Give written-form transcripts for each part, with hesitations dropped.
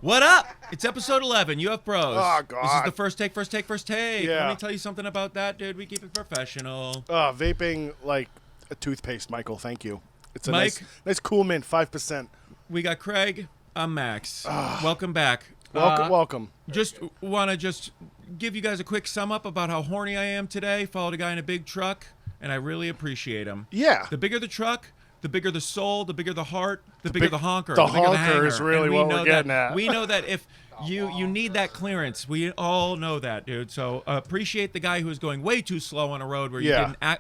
What up? It's episode 11, UFBros. Oh, God. This is the first take. Yeah. Let me tell you something about that, dude. We keep it professional. Vaping like a toothpaste, Michael. Thank you. It's a Mike? nice cool mint, 5%. We got Craig. I'm Max. Welcome back. Welcome. Just want to give you guys a quick sum up about how horny I am today. Followed a guy in a big truck, and I really appreciate him. Yeah. The bigger the truck, the bigger the soul, the bigger the heart, the bigger the honker. The bigger the honker hanger. is really And what we're getting at. We know that if you need that clearance, we all know that, dude. So appreciate the guy who was going way too slow on a road where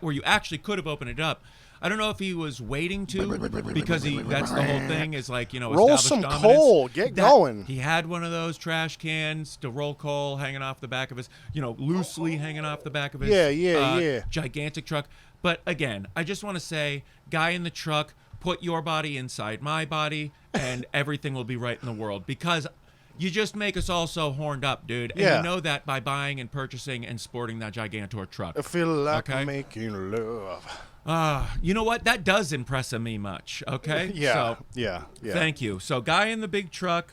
where you actually could have opened it up. I don't know if he was waiting to because that's the whole thing is like, roll some dominance. coal, get going. He had one of those trash cans to roll coal hanging off the back of his, loosely hanging off the back of his gigantic truck. But again, I just want to say, guy in the truck, put your body inside my body and everything will be right in the world because you just make us all so horned up, dude. And you know that by buying and purchasing and sporting that Gigantor truck. I feel like making love. You know what? That does impress me much, okay? Yeah. Thank you. So, guy in the big truck,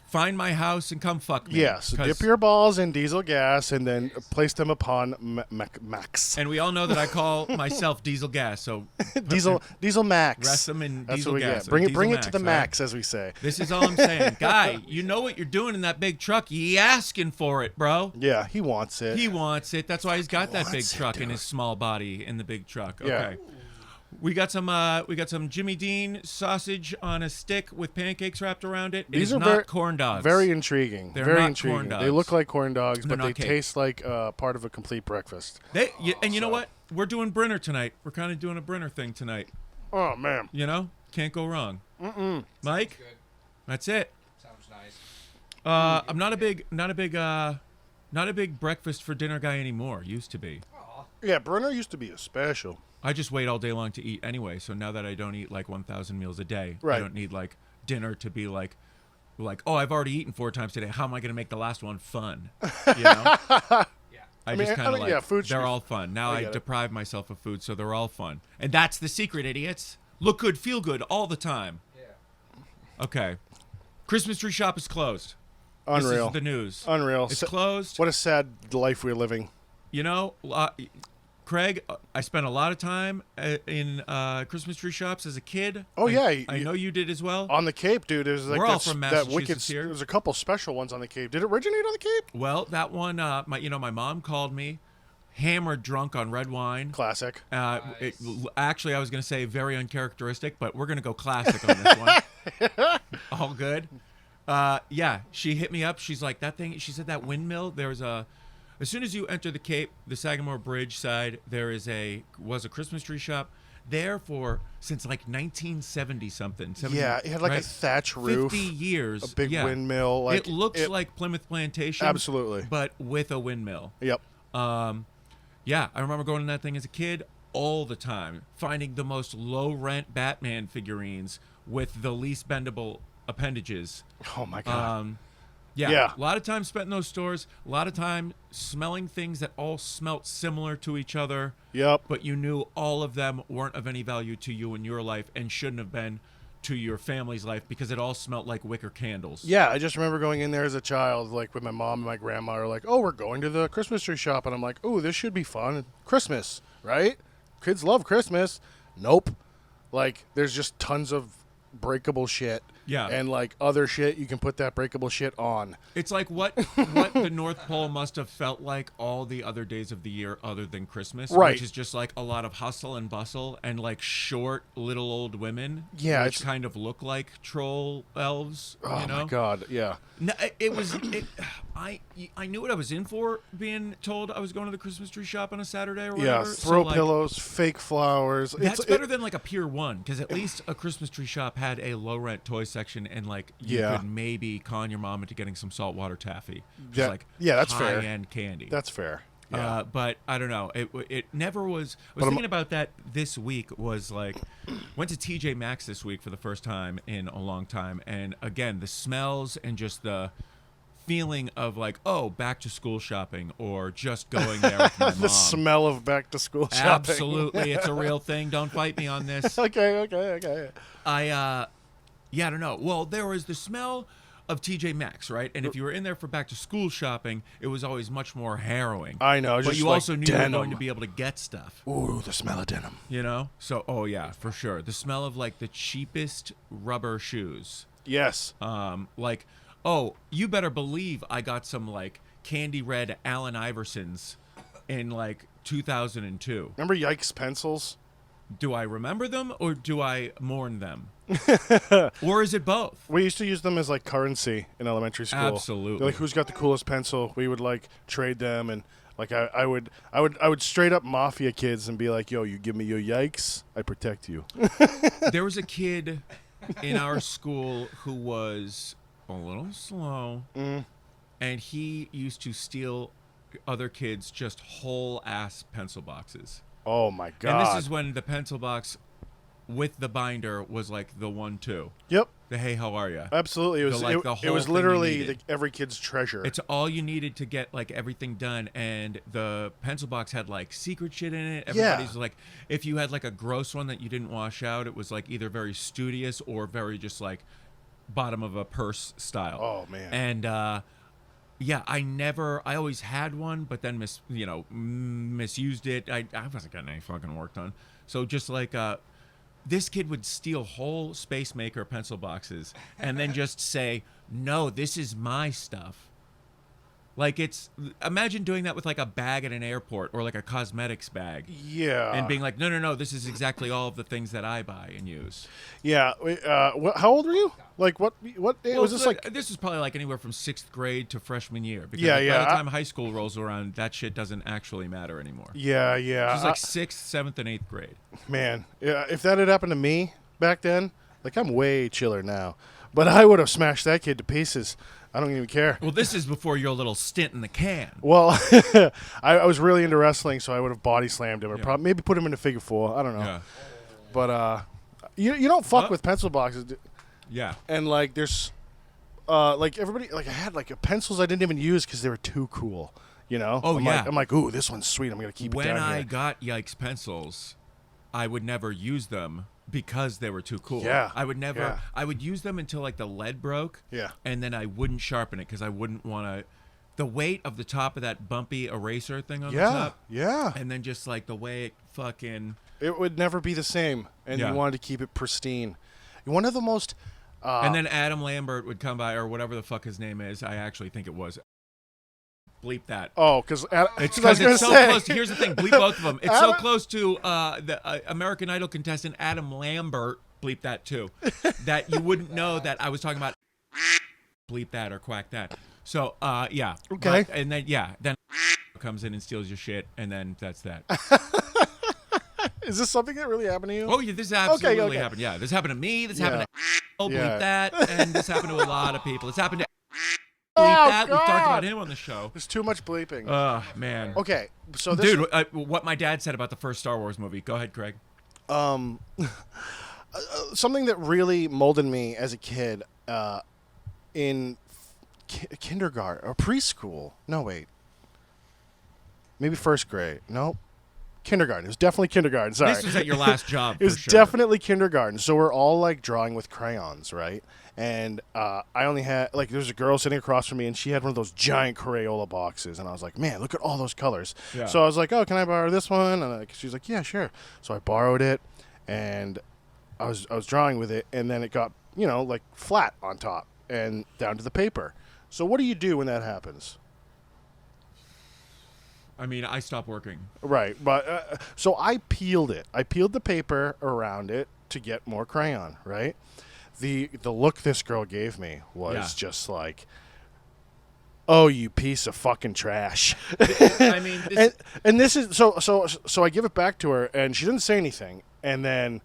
find my house and come fuck me. Yeah, so dip your balls in diesel gas and then place them upon Max. And we all know that I call myself Diesel Gas, so... Diesel Max. Rest them in That's diesel what we gas. get. Bring Diesel it to the max, as we say. This is all I'm saying. Guy, you know what you're doing in that big truck. You asking for it, bro. Yeah, he wants it. He wants it. That's why he's got that big truck in his small body in the big truck. Okay. Yeah. We got some Jimmy Dean sausage on a stick with pancakes wrapped around it. These are not corn dogs. Very intriguing. They're very not intriguing. corn dogs. They look like corn dogs, but they cake. taste like part of a complete breakfast. And you know what? We're doing Brenner tonight. We're kind of doing a Brenner thing tonight. Oh man. Can't go wrong. Mike, Good. that's it. Sounds nice. I'm not a big breakfast for dinner guy anymore. Used to be. Yeah, Brenner used to be a special. I just wait all day long to eat anyway. So now that I don't eat like 1,000 meals a day, right. I don't need like dinner to be like, oh, I've already eaten 4 times today. How am I going to make the last one fun? Yeah. Food. They're all fun. Now I deprive myself of food, so they're all fun. And that's the secret, idiots. Look good, feel good all the time. Yeah. Okay. Christmas tree shop is closed. Unreal. This is the news. Unreal. It's closed. What a sad life we're living. Craig, I spent a lot of time in Christmas tree shops as a kid. Oh, I know you did as well. On the Cape, dude. There's like We're all from Massachusetts here. There's a couple special ones on the Cape. Did it originate on the Cape? Well, that one, my mom called me, hammered drunk on red wine. Classic. Nice. Actually, I was going to say very uncharacteristic, but we're going to go classic on this one. All good. She hit me up. She's like, that thing, she said that windmill, as soon as you enter the Cape, the Sagamore Bridge side, there was a Christmas tree shop there since like 1970 something. Yeah, it had like a thatch roof. 50 years. A big windmill. It looks like Plymouth Plantation. Absolutely. But with a windmill. Yep. I remember going to that thing as a kid all the time, finding the most low-rent Batman figurines with the least bendable appendages. Oh, my God. Yeah, a lot of time spent in those stores, a lot of time smelling things that all smelt similar to each other. Yep. But you knew all of them weren't of any value to you in your life and shouldn't have been to your family's life because it all smelt like wicker candles. Yeah, I just remember going in there as a child, like with my mom and my grandma are like, oh, we're going to the Christmas tree shop. And I'm like, oh, this should be fun. Christmas, right? Kids love Christmas. Nope. Like, there's just tons of breakable shit. Yeah. And like other shit, you can put that breakable shit on. It's like what the North Pole must have felt like all the other days of the year other than Christmas. Right. Which is just like a lot of hustle and bustle and like short little old women. Yeah. Which kind of look like troll elves. Oh, my God. Yeah. No, I knew what I was in for being told I was going to the Christmas tree shop on a Saturday or whatever. Yeah, throw pillows, fake flowers. That's better than like a Pier 1 because at least a Christmas tree shop had a low rent toy section and like you could maybe con your mom into getting some saltwater taffy. Yeah, like that's fair. High-end candy. That's fair. Yeah. But I don't know. It never was. I was thinking about that this week. Was like went to TJ Maxx this week for the first time in a long time, and again the smells and just the feeling of like, oh, back to school shopping or just going there with my mom. The smell of back to school shopping. Absolutely, it's a real thing. Don't fight me on this. Okay. I don't know. Well, there was the smell of TJ Maxx, right? And if you were in there for back to school shopping, it was always much more harrowing. I know, but just you like also knew denim. you were going to be able to get stuff. Ooh, the smell of denim. You know? So, oh yeah, for sure. The smell of like the cheapest rubber shoes. Yes. Like, oh, you better believe I got some like candy red Allen Iversons in like 2002. Remember Yikes pencils? Do I remember them or do I mourn them? Or is it both? We used to use them as like currency in elementary school. Absolutely. Like who's got the coolest pencil? We would like trade them, and like I would straight up mafia kids and be like, "Yo, you give me your Yikes, I protect you." There was a kid in our school who was a little slow, and he used to steal other kids just whole ass pencil boxes. Oh my god! And this is when the pencil box with the binder was like the 1-2. Yep. The hey, how are you? Absolutely, it was the it whole was thing literally every kid's treasure. It's all you needed to get like everything done, and the pencil box had like secret shit in it. Everybody's like, if you had like a gross one that you didn't wash out, it was like either very studious or very just like bottom of a purse style. Oh man. And yeah, I always had one, but then misused it. I wasn't getting any fucking work done. So just like this kid would steal whole Space Maker pencil boxes and then just say, "No, this is my stuff." Like imagine doing that with like a bag at an airport or like a cosmetics bag. Yeah. And being like, no, this is exactly all of the things that I buy and use. Yeah. How old were you? Like what was this like? This was probably like anywhere from 6th grade to freshman year. Because Yeah, by yeah. the time high school rolls around, that shit doesn't actually matter anymore. Yeah. It was like 6th, 7th, and 8th grade. Man, if that had happened to me back then, like I'm way chiller now, but I would have smashed that kid to pieces. I don't even care. Well, this is before your little stint in the can. Well, I was really into wrestling, so I would have body slammed him or maybe put him in a figure 4. I don't know. Yeah. But you don't fuck with pencil boxes. Yeah. And like there's like everybody, like I had like pencils I didn't even use because they were too cool. You know? Oh, yeah. I'm like, ooh, this one's sweet. I'm gonna keep it down When I here. got Yikes pencils, I would never use them because they were too cool. Yeah. I would never. Yeah. I would use them until like the lead broke. Yeah. And then I wouldn't sharpen it because I wouldn't want to. The weight of the top of that bumpy eraser thing on the top. Yeah. And then just like the way it fucking. It would never be the same, and Yeah. you wanted to keep it pristine. One of the most. And then Adam Lambert would come by, or whatever the fuck his name is. I actually think it was. Bleep that. Oh, because It's because it's so close. Here's the thing. Bleep both of them. It's so close to the American Idol contestant Adam Lambert. Bleep that too. That you wouldn't know that I was talking about. Bleep that or quack that. So yeah. Okay. And then then comes in and steals your shit, and then that's that. Is this something that really happened to you? Oh yeah, this absolutely Okay. happened. Yeah, this happened to me. This happened to. Bleep Yeah. that, and this happened to a lot of people. This happened to. Oh, Bleep that. We've talked God. about him on the show. There's too much bleeping. Oh man. Okay, so this Dude, what my dad said about the first Star Wars movie. Go ahead, Craig. something that really molded me as a kid in kindergarten or preschool. No, wait. Maybe first grade. No. Kindergarten. It was definitely kindergarten. Sorry. This was at your last job. It was for sure. definitely kindergarten. So we're all like drawing with crayons, right? And I only had like there was a girl sitting across from me, and she had one of those giant Crayola boxes, and I was like, man, look at all those colors. Yeah. So I was like, oh, can I borrow this one? And she's like, yeah, sure. So I borrowed it, and I was drawing with it, and then it got like flat on top and down to the paper. So what do you do when that happens? I mean, I stopped working. Right, but so I peeled it. I peeled the paper around it to get more crayon. Right, the look this girl gave me was just like, "Oh, you piece of fucking trash." I mean, and this is so I give it back to her, and she didn't say anything. And then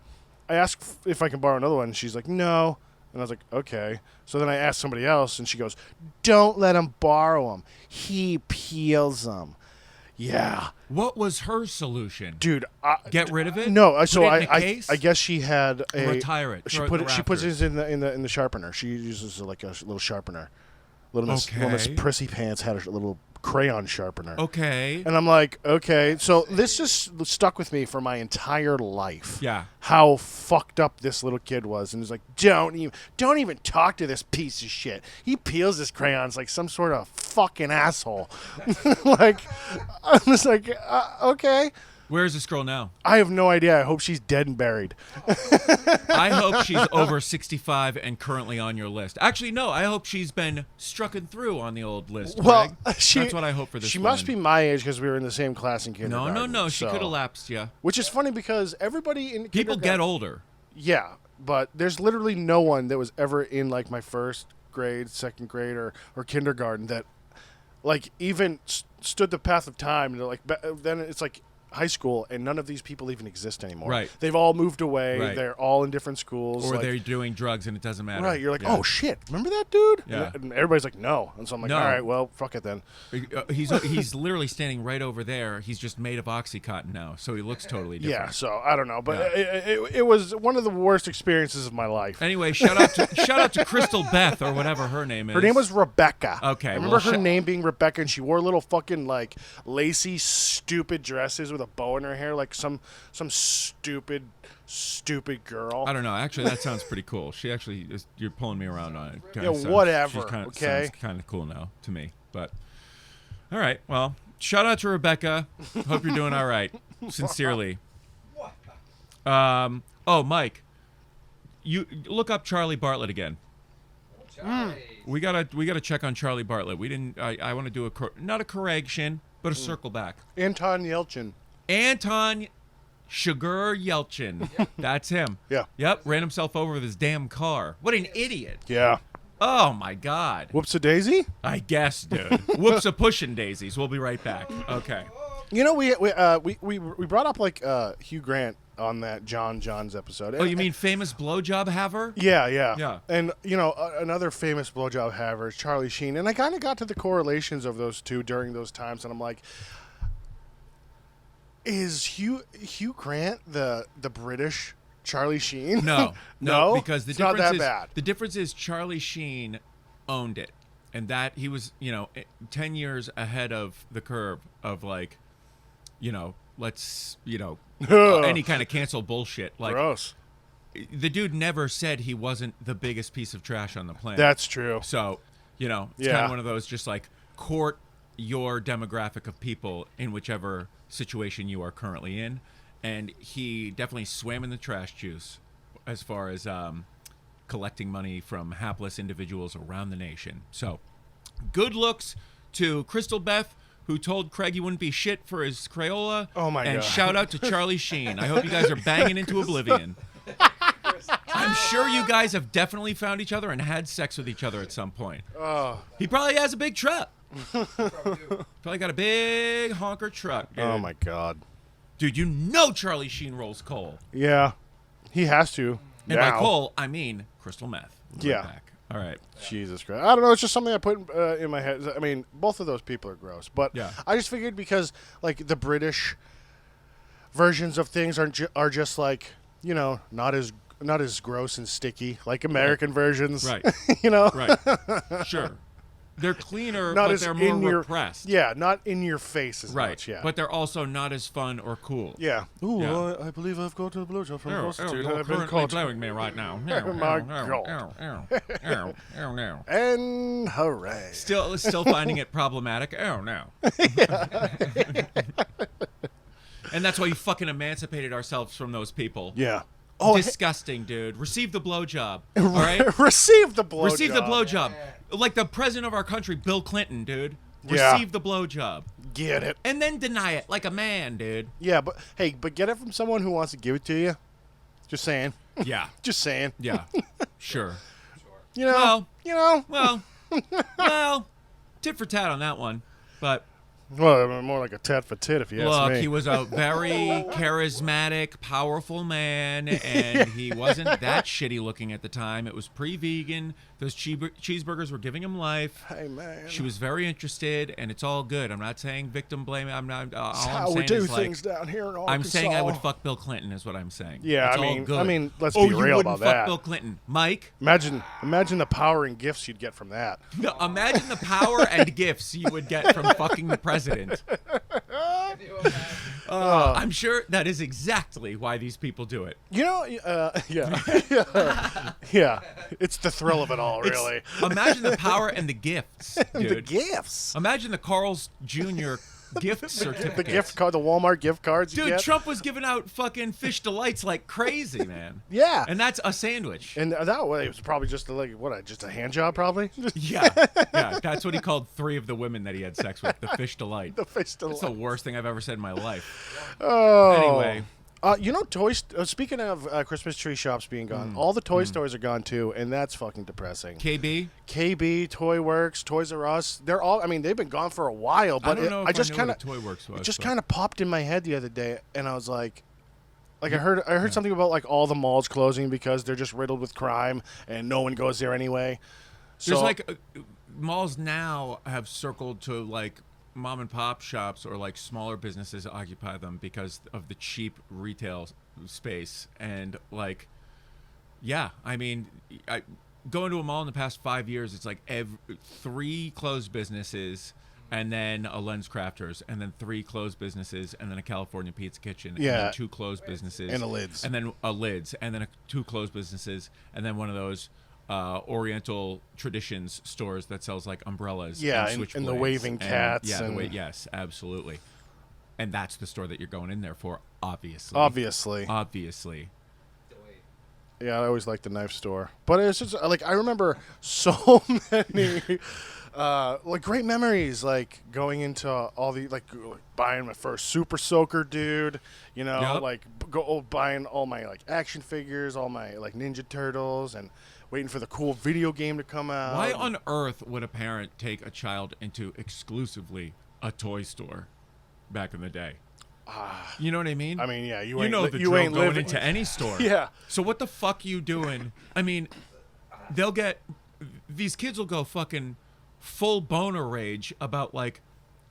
I asked if I can borrow another one, and she's like, "No." And I was like, "Okay." So then I asked somebody else, and she goes, "Don't let him borrow them. He peels them." Yeah. What was her solution? Dude, Get rid of it? No, so Put it in a case? I guess she had a Retire it. She Throw it put in the it. She puts rafters. it in the sharpener. She uses like a little sharpener. Little Miss Prissy Pants had a little crayon sharpener. Okay. And I'm like, okay. So this just stuck with me for my entire life. Yeah. How fucked up this little kid was. And he's like, don't even talk to this piece of shit. He peels his crayons like some sort of fucking asshole. Like, I was like, okay. Where is this girl now? I have no idea. I hope she's dead and buried. I hope she's over 65 and currently on your list. Actually, no. I hope she's been strucken through on the old list. Well, that's what I hope for this. She woman. must be my age because we were in the same class in kindergarten. No. She could have lapsed, yeah. Which is funny because everybody in people get older. Yeah, but there's literally no one that was ever in like my first grade, second grade, or kindergarten that like even stood the path of time. And like then it's like high school, and none of these people even exist anymore. Right. They've all moved away. Right. They're all in different schools. Or they're doing drugs, and it doesn't matter. Right. You're like, oh, shit. Remember that dude? Yeah. And everybody's like, no. And so I'm like, No. all right, well, fuck it then. He's literally standing right over there. He's just made of Oxycontin now, so he looks totally different. Yeah, so I don't know. But it was one of the worst experiences of my life. Anyway, shout out to Crystal Beth, or whatever her name is. Her name was Rebecca. Okay. I remember her name being Rebecca, and she wore little fucking, like, lacy, stupid dresses with a bow in her hair, like some stupid girl. I don't know. Actually, that sounds pretty cool. She actually is. You're pulling me around on it. Yeah, whatever. Okay. Sounds kind of cool now to me. But all right. Well, shout out to Rebecca. Hope you're doing all right. Sincerely. Oh, Mike, you look up Charlie Bartlett again. We gotta check on Charlie Bartlett. We didn't. I want to do not a correction, but a circle back. Anton Yelchin. Anton Sugar Yelchin. That's him. Yeah. Yep. Ran himself over with his damn car. What an idiot. Yeah. Oh, my God. Whoops a daisy? I guess, dude. Whoops a pushing daisies. We'll be right back. Okay. You know, we brought up like Hugh Grant on that John's episode. Oh, you mean famous blowjob haver? Yeah. And you know, another famous blowjob haver is Charlie Sheen, and I kind of got to the correlations of those two during those times, and I'm like, is Hugh Grant the British Charlie Sheen? No, no, because it's not that bad. The difference is Charlie Sheen owned it, and that he was 10 years ahead of the curve of like, let's any kind of cancel bullshit. Like, gross. The dude never said he wasn't the biggest piece of trash on the planet. That's true. So, it's kind of one of those just like court your demographic of people in whichever situation you are currently in. And he definitely swam in the trash juice as far as collecting money from hapless individuals around the nation. So, good looks to Crystal Beth, who told Craig he wouldn't be shit for his Crayola. Oh, my God. And shout out to Charlie Sheen. I hope you guys are banging into oblivion. I'm sure you guys have definitely found each other and had sex with each other at some point. He probably has a big truck. Probably got a big honker truck, dude. Oh, my God. Dude, Charlie Sheen rolls coal. Yeah, he has to. And now. by coal, I mean crystal meth. Yeah. Back. All right. Jesus Christ. I don't know. It's just something I put in my head. I mean, both of those people are gross. But yeah. I just figured because, like, the British versions of things are just, like, not as gross and sticky like American versions. Right. Right. Sure. They're cleaner, not but as they're more repressed. Yeah, not in your face as right. much. Yeah. But they're also not as fun or cool. Yeah. Ooh, yeah. I believe I've got a blowjob from a prostitute. You're currently blowing me right now. Oh, my God. No. And hooray. Still finding it problematic. Oh, no. And that's why you fucking emancipated ourselves from those people. Yeah. Oh, disgusting, dude. Receive the blowjob. All right? Receive the blowjob. Receive the blowjob. Like the president of our country, Bill Clinton, dude. Yeah. Receive the blowjob. Get it. And then deny it like a man, dude. Yeah, but hey, get it from someone who wants to give it to you. Just saying. Yeah. Just saying. Yeah. Sure. Well, well, tit for tat on that one. But Well, more like a tat for tit, if you ask me. Look, he was a very charismatic, powerful man, and he wasn't that shitty looking at the time. It was pre-vegan. Those cheeseburgers were giving him life. Hey, man. She was very interested, and it's all good. I'm not saying victim blaming. I'm not. All That's I'm how saying we do is, things down here in Arkansas. I'm saying I would fuck Bill Clinton, is what I'm saying. Yeah, it's I mean, all good. let's you be real wouldn't about fuck that. Bill Clinton, Mike. Imagine the power and gifts you'd get from that. No, imagine the power and gifts you would get from fucking the president. I'm sure that is exactly why these people do it. You know, yeah. It's the thrill of it all, really. Imagine the power and the gifts, dude. The gifts. Imagine the Carl's Jr. gift certificates. The gift card, the Walmart gift cards. Dude, you get. Trump was giving out fucking fish delights like crazy, man. Yeah. And that's a sandwich. And that way, it was probably just just a hand job, probably. Yeah. That's what he called 3 of the women that he had sex with. The fish delight. The fish delight. That's the worst thing I've ever said in my life. Oh. Anyway. Speaking of Christmas tree shops being gone, all the toy stores are gone too, and that's fucking depressing. KB, Toy Works, Toys R Us, they're all. I mean, they've been gone for a while, but I just kind of popped in my head the other day, and I was like I heard something about like all the malls closing because they're just riddled with crime, and no one goes there anyway. So there's like malls now have circled to like mom and pop shops or like smaller businesses occupy them because of the cheap retail space. And like, yeah, I mean, going to a mall in the past 5 years, it's like 3 closed businesses and then a Lens Crafters, and then 3 closed businesses, and then a California Pizza Kitchen, and then 2 closed businesses, and a Lids, and then a Lids, and then 2 closed businesses, and then one of those Oriental Traditions stores that sells like umbrellas, and the waving cats, yes, absolutely, and that's the store that you're going in there for, obviously. Yeah, I always liked the knife store, but it's just like I remember so many. Like great memories, like going into all the like buying my first Super Soaker, dude. You know, like buying all my like action figures, all my like Ninja Turtles, and waiting for the cool video game to come out. Why on earth would a parent take a child into exclusively a toy store back in the day? You know what I mean? I mean, yeah, you know the drill going living into any store. Yeah. So what the fuck you doing? I mean, these kids will go fucking full boner rage about like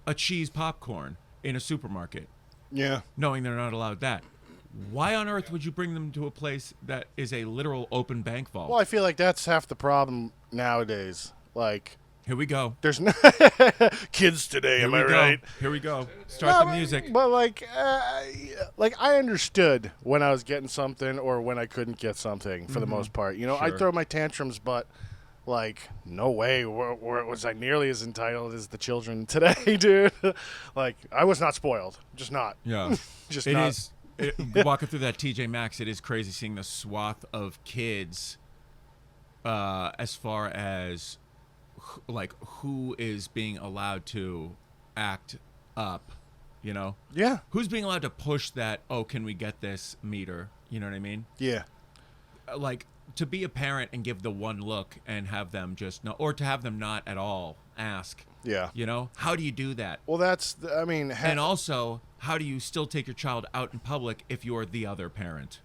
a cheese popcorn in a supermarket. Yeah. Knowing they're not allowed that. Why on earth would you bring them to a place that is a literal open bank vault? Well, I feel like that's half the problem nowadays. Like, here we go. There's no kids today, am I right? Here we go. Start the music. But like I understood when I was getting something or when I couldn't get something for the most part. You know, Sure. I throw my tantrums, but like, no way was I nearly as entitled as the children today, dude. Like, I was not spoiled. Just not. Yeah. Just it not. Is. Walking through that TJ Maxx, it is crazy seeing the swath of kids as far as like who is being allowed to act up, you know? Yeah. Who's being allowed to push that, oh, can we get this meter? You know what I mean? Yeah. Like, to be a parent and give the one look and have them just know, or to have them not at all ask. Yeah. You know? How do you do that? Well, and also, how do you still take your child out in public if you're the other parent?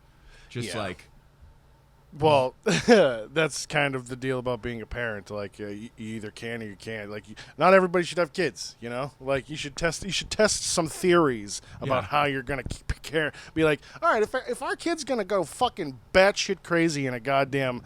Well, that's kind of the deal about being a parent. Like, you either can or you can't. Like, not everybody should have kids. You know, like you should test some theories about how you're gonna be like, all right, if our kid's gonna go fucking batshit crazy in a goddamn,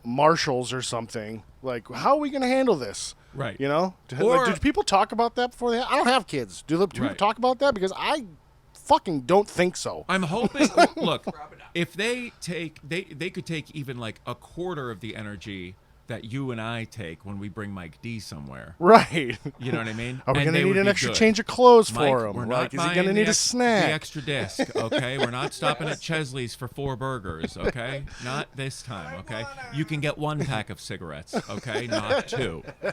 Marshalls or something, like, how are we gonna handle this? Right. You know, do people talk about that before I don't have kids. Do people talk about that? Because I fucking don't think so. I'm hoping. Look, if they could take even like a quarter of the energy that you and I take when we bring Mike D somewhere. Right. You know what I mean? Are we going to need an extra change of clothes for him? We're like, not is he going to need a snack? The extra disc, okay? We're not stopping at Chesley's for 4 burgers, okay? Not this time, okay? You can get 1 pack of cigarettes, okay? Not 2. All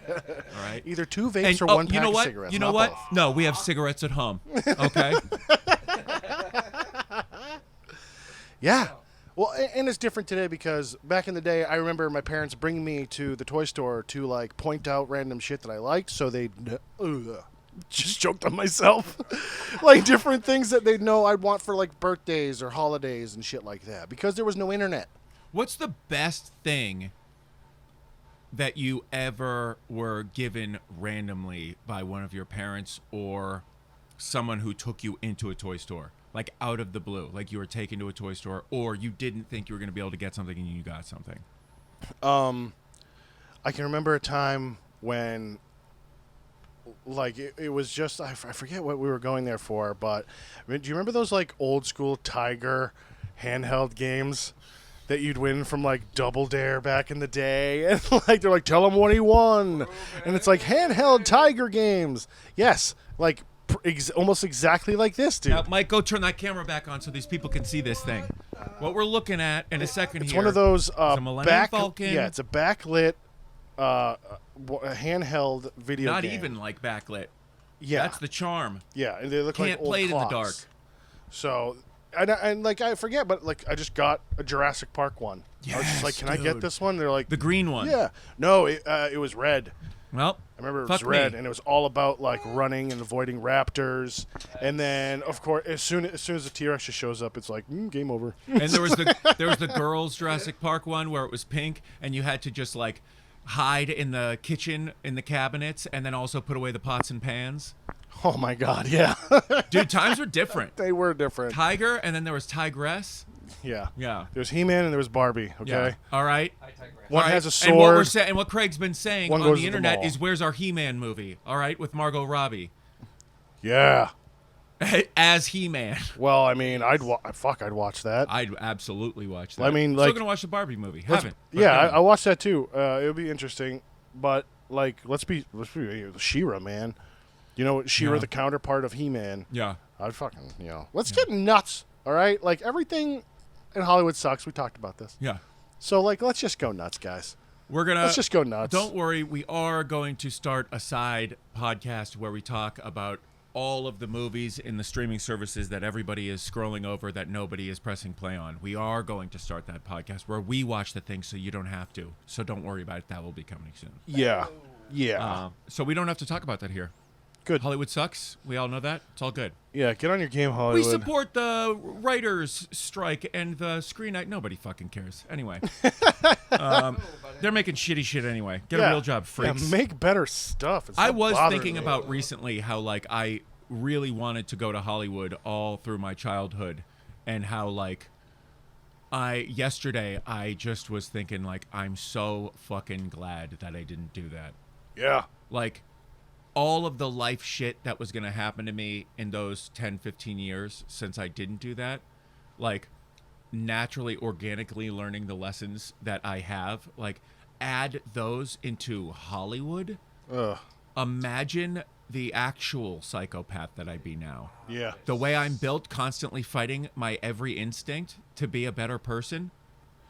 right? Either 2 vapes or 1 pack of cigarettes. You know what? No, we have cigarettes at home, okay? Yeah. Well, and it's different today because back in the day, I remember my parents bringing me to the toy store to like point out random shit that I liked, so they'd just joked on myself. Like different things that they'd know I'd want for like birthdays or holidays and shit like that because there was no internet. What's the best thing that you ever were given randomly by one of your parents or someone who took you into a toy store? Like out of the blue, like you were taken to a toy store or you didn't think you were going to be able to get something and you got something. I can remember a time when like it was just I forget what we were going there for, but I mean, do you remember those like old school Tiger handheld games that you'd win from like Double Dare back in the day? And like they're like, tell him what he won, and it's like handheld Tiger games. Yes, like almost exactly like this, dude. Now, Mike, go turn that camera back on so these people can see this thing. What we're looking at in a second It's here. one of those a Millennium Falcon. Yeah, it's a backlit handheld video Not game. even like backlit. Yeah, That's the charm. yeah, and they look like Can't old play it in the clocks. dark. So, and like I forget, but like I just got a Jurassic Park one. I was just like, Yes, can I get dude. this one? They're like, The green one. yeah, no, it was red. Well, I remember it fuck was red, me. and it was all about like running and avoiding raptors. And then, of course, as soon as the T-Rex just shows up, it's like game over. And there was the girls Jurassic Park one where it was pink and you had to just like hide in the kitchen in the cabinets and then also put away the pots and pans. Oh my God, yeah, Dude, times were different. they were different. Tiger and then there was Tigress. Yeah, Yeah. there was He-Man and there was Barbie. Okay, Yeah. All right. one All right. has a And what we're sword. and what Craig's been saying One on goes the to the internet mall. is where's our He-Man movie? All right, with Margot Robbie Yeah. as He-Man. Well, I mean, I'd watch that. I'd absolutely watch that. I mean, still like- gonna watch the Barbie movie. Let's- Haven't. but Yeah, gonna. I watched that too. It would be interesting, but like, let's be She-Ra, man. You know, She-Ra, Yeah. the counterpart of He-Man. Yeah. I'd fucking, let's get nuts. All right, like everything in Hollywood sucks. We talked about this, Yeah. so like, let's just go nuts, guys. We're gonna Let's just go nuts. Don't worry, we are going to start a side podcast where we talk about all of the movies in the streaming services that everybody is scrolling over that nobody is pressing play on. We are going to start that podcast where we watch the things so you don't have to. So don't worry about it. That will be coming soon. Yeah. So we don't have to talk about that here. Good. Hollywood sucks. We all know that. It's all good. Yeah, get on your game, We Hollywood. support the writers' strike and the screen night. Nobody fucking cares. Anyway. They're making shitty shit anyway. Get a real job, freaks. Yeah, make better stuff. It's I not was bothering thinking me. about recently how like I really wanted to go to Hollywood all through my childhood and how like yesterday I just was thinking like I'm so fucking glad that I didn't do that. Yeah. Like all of the life shit that was going to happen to me in those 10, 15 years since I didn't do that, like naturally, organically learning the lessons that I have, like add those into Hollywood. Ugh. Imagine the actual psychopath that I'd be now. Yeah. The way I'm built, constantly fighting my every instinct to be a better person.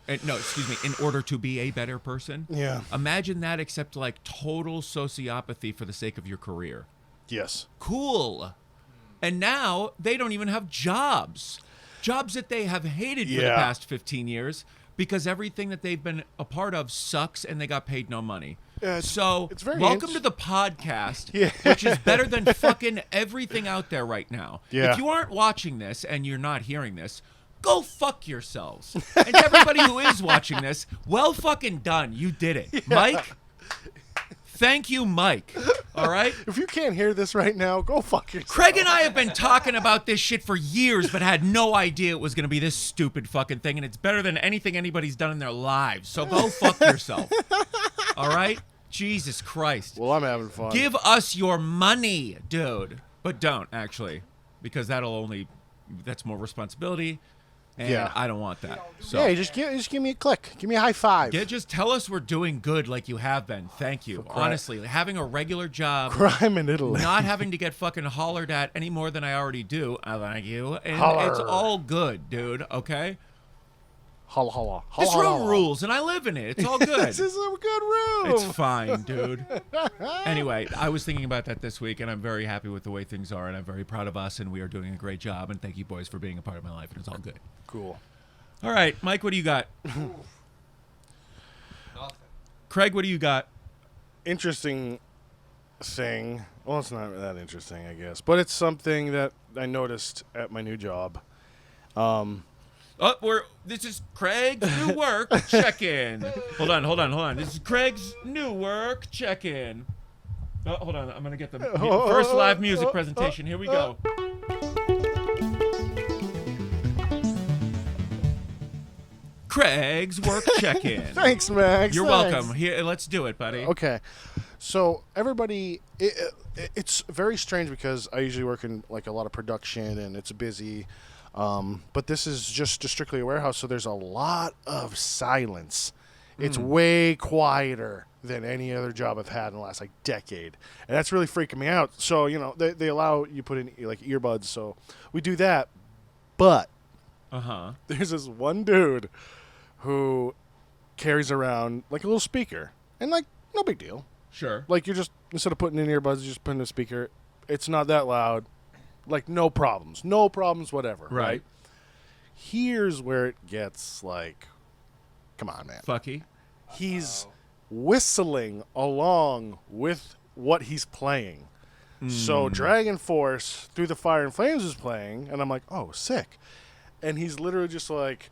In order to be a better person. Yeah. Imagine that, except like total sociopathy for the sake of your career. Yes. Cool. And now they don't even have jobs. Jobs that they have hated for the Yeah. past 15 years because everything that they've been a part of sucks and they got paid no money. So, it's very welcome to the podcast, Yeah. which is better than fucking everything out there right now. Yeah. If you aren't watching this and you're not hearing this, go fuck yourselves. And to everybody who is watching this, well fucking done. You did it. Mike, thank you, Mike. All right? If you can't hear this right now, go fuck yourself. Craig and I have been talking about this shit for years, but had no idea it was going to be this stupid fucking thing, and it's better than anything anybody's done in their lives. So go fuck yourself. All right? Jesus Christ. Well, I'm having fun. Give us your money, dude. But don't, actually, because that's more responsibility, and Yeah. I don't want that. So Yeah, just give me a click. Give me a high five. just tell us we're doing good like you have been. Thank you. Honestly, having a regular job, Crime in Italy. not having to get fucking hollered at any more than I already do. I like you. And Holler. it's all good, dude, okay? Holla, holla. This Holla, room holla. rules, and I live in it. It's all good. This is a good room. It's fine, dude. Anyway, I was thinking about that this week, and I'm very happy with the way things are, and I'm very proud of us, and we are doing a great job, and thank you, boys, for being a part of my life, and it's all good. Cool. All right, Mike, what do you got? Nothing. Craig, what do you got? Interesting thing. Well, it's not that interesting, I guess, but it's something that I noticed at my new job. This is Craig's new work check-in. Hold on. This is Craig's new work check-in. Oh, hold on. I'm gonna get the first live music presentation. Here we go. Craig's work check-in. Thanks, Max. You're Thanks. welcome. Here, let's do it, buddy. Okay, so everybody, it's very strange because I usually work in like a lot of production and it's busy, but this is just strictly a warehouse, so there's a lot of silence. It's way quieter than any other job I've had in the last like decade, and that's really freaking me out. So they allow you put in like earbuds, so we do that, but there's this one dude who carries around like a little speaker, and like no big deal. Sure. Like, you're just, instead of putting in earbuds, you just put in a speaker. It's not that loud. Like, no problems, whatever. Right. Here's where it gets like, come on, man. Fucky. He's whistling along with what he's playing. So Dragon Force Through the Fire and Flames is playing, and I'm like, oh, sick. And he's literally just like,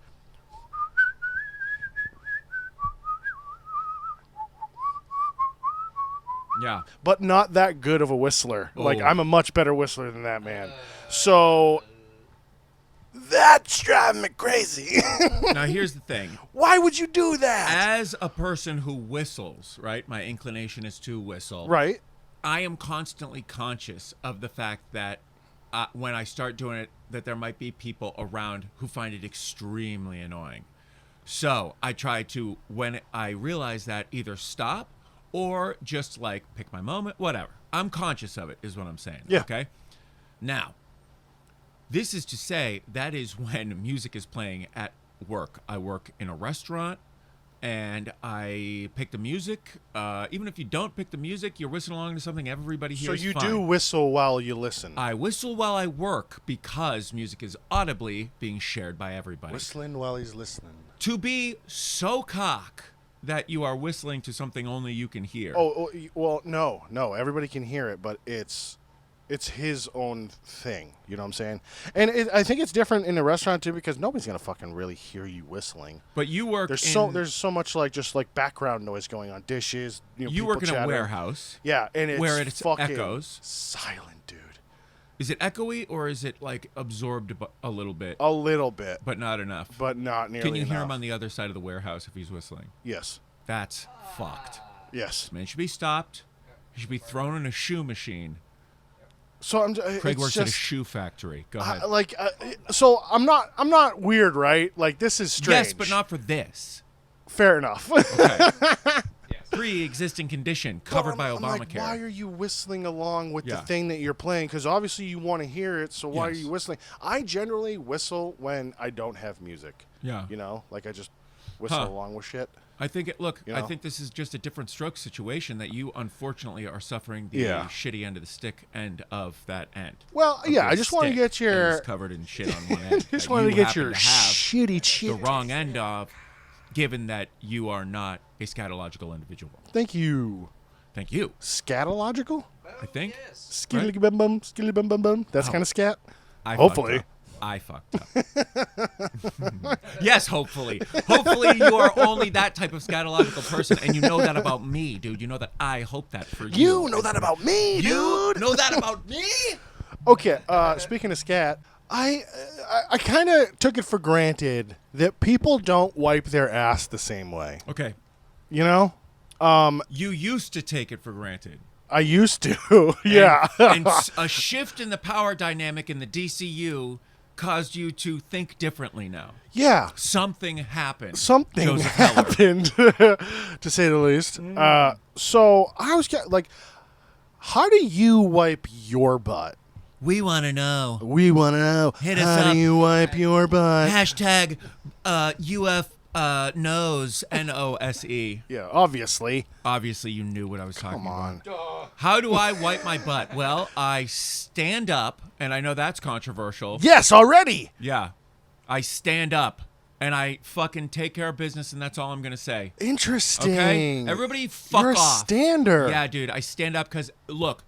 yeah, but not that good of a whistler. Oh. Like, I'm a much better whistler than that man. So that's driving me crazy. Now, here's the thing. Why would you do that? As a person who whistles, right, my inclination is to whistle. Right. I am constantly conscious of the fact that when I start doing it, that there might be people around who find it extremely annoying. So I try to, when I realize that, either stop or just like pick my moment, whatever. I'm conscious of it, is what I'm saying. Yeah. Okay? Now, this is to say that is when music is playing at work. I work in a restaurant, and I pick the music. Even if you don't pick the music, you're whistling along to something everybody hears. So you fine. do whistle while you listen. I whistle while I work because music is audibly being shared by everybody. Whistling while he's listening. To be so cock that you are whistling to something only you can hear. Oh, well, no. Everybody can hear it, but it's his own thing. You know what I'm saying? And I think it's different in a restaurant too, because nobody's gonna fucking really hear you whistling. But you work. There's so much like just like background noise going on, dishes. You work in chatter. a warehouse. Yeah, and it's where it's fucking echoes. Silent, dude. Is it echoey or is it like absorbed a little bit? A little bit, but not enough. But not nearly. Can you hear enough. him on the other side of the warehouse if he's whistling? Yes. That's fucked. Yes. This man should be stopped. He should be thrown in a shoe machine. So Craig works at a shoe factory. Go ahead. So I'm not weird, right? Like, this is strange. Yes, but not for this. Fair enough. Okay. Pre-existing condition covered by Obamacare. Like, why are you whistling along with the thing that you're playing? Because obviously you want to hear it, so why are you whistling? I generally whistle when I don't have music. Yeah. Like I just whistle along with shit. I think I think this is just a different stroke situation that you unfortunately are suffering the shitty end of the stick end of that end. Well, yeah, I just want to get your covered in shit on one end. just want to get your shitty shit. The wrong end of, given that you are not a scatological individual. Thank you. Thank you. Scatological? I think. Yes. Skilly bum bum, skilly bum bum bum. That's kind of scat. Hopefully. I fucked up. Yes, hopefully. Hopefully you are only that type of scatological person, and you know that about me, dude. You know that I hope that for you. You know that about me, dude. You know that about me? Okay, speaking of scat, I kind of took it for granted that people don't wipe their ass the same way. Okay. You know? You used to take it for granted. I used to, yeah. And a shift in the power dynamic in the DCU caused you to think differently now. Yeah. Something happened. Something happened, to say the least. So I was like, how do you wipe your butt? We want to know. We want to know. Hit us how up. do you wipe your butt? Hashtag UF nose, NOSE. Yeah, obviously. Obviously, you knew what I was talking about. Come on. How do I wipe my butt? Well, I stand up, and I know that's controversial. Yes, already. Yeah. I stand up, and I fucking take care of business, and that's all I'm gonna say. Interesting. Okay, everybody, fuck You're a off. stander. Yeah, dude, I stand up because look,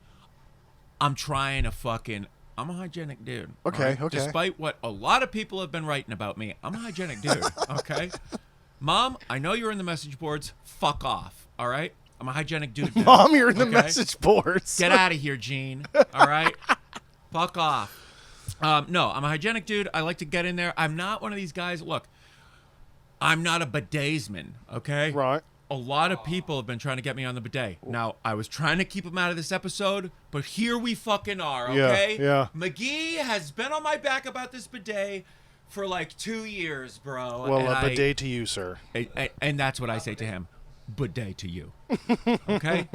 I'm trying to fucking. I'm a hygienic dude. Okay, right? okay. Despite what a lot of people have been writing about me, I'm a hygienic dude. Okay, Mom, I know you're in the message boards. Fuck off. All right, I'm a hygienic dude now. Mom, you're in the okay? message boards. Get out of here, Gene. All right, fuck off. No, I'm a hygienic dude. I like to get in there. I'm not one of these guys. Look, I'm not a bidetsman, okay? Right. A lot of people have been trying to get me on the bidet. Now, I was trying to keep them out of this episode, but here we fucking are, okay? Yeah. McGee has been on my back about this bidet for like 2 years, bro. Well, a bidet to you, sir. And that's what I say to him. Bidet to you. Okay?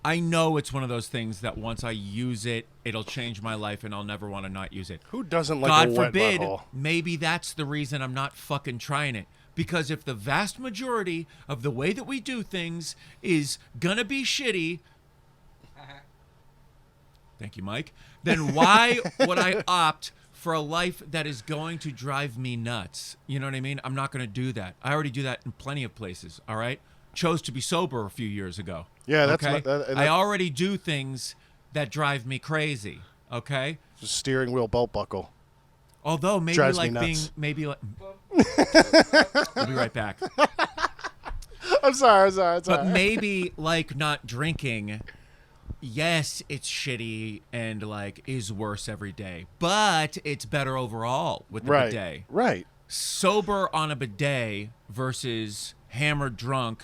I know it's one of those things that once I use it, it'll change my life and I'll never want to not use it. Who doesn't like God a wet forbid, butthole? maybe that's the reason I'm not fucking trying it. Because if the vast majority of the way that we do things is gonna be shitty, thank you, Mike, then why would I opt for a life that is going to drive me nuts? You know what I mean? I'm not gonna do that. I already do that in plenty of places, all right? Chose to be sober a few years ago. Yeah, that's okay? that, I already do things that drive me crazy, okay? steering wheel belt buckle. Although maybe Drives like me being nuts. maybe like we'll be right back. I'm sorry. But maybe like not drinking, yes, it's shitty and like is worse every day, but it's better overall with the bidet. Right. Sober on a bidet versus hammered drunk,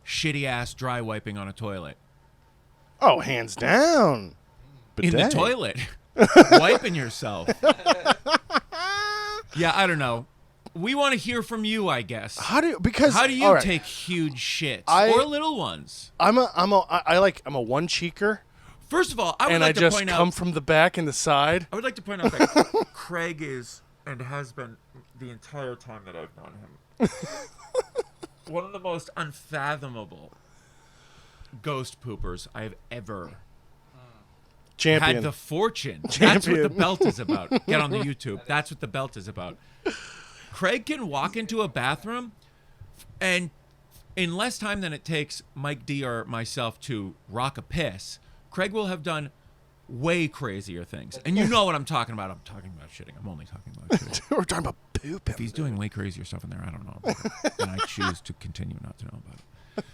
shitty ass dry wiping on a toilet. Oh, hands down. Bidet. In the toilet. Wiping yourself. Yeah, I don't know. We want to hear from you, I guess. How do you all right, take huge shits or little ones? I'm a one cheeker. First of all, I would and like I to just point come out from the back and the side. I would like to point out that Craig is and has been the entire time that I've known him one of the most unfathomable ghost poopers I have ever Champion. had the fortune. Champion. That's what the belt is about. Get on the YouTube. That's what the belt is about. Craig can walk into a bathroom and in less time than it takes Mike D or myself to rock a piss, Craig will have done way crazier things. And you know what I'm talking about. I'm talking about shitting. I'm only talking about shitting. We're talking about poop. If he's doing way crazier stuff in there, I don't know about it. And I choose to continue not to know about it.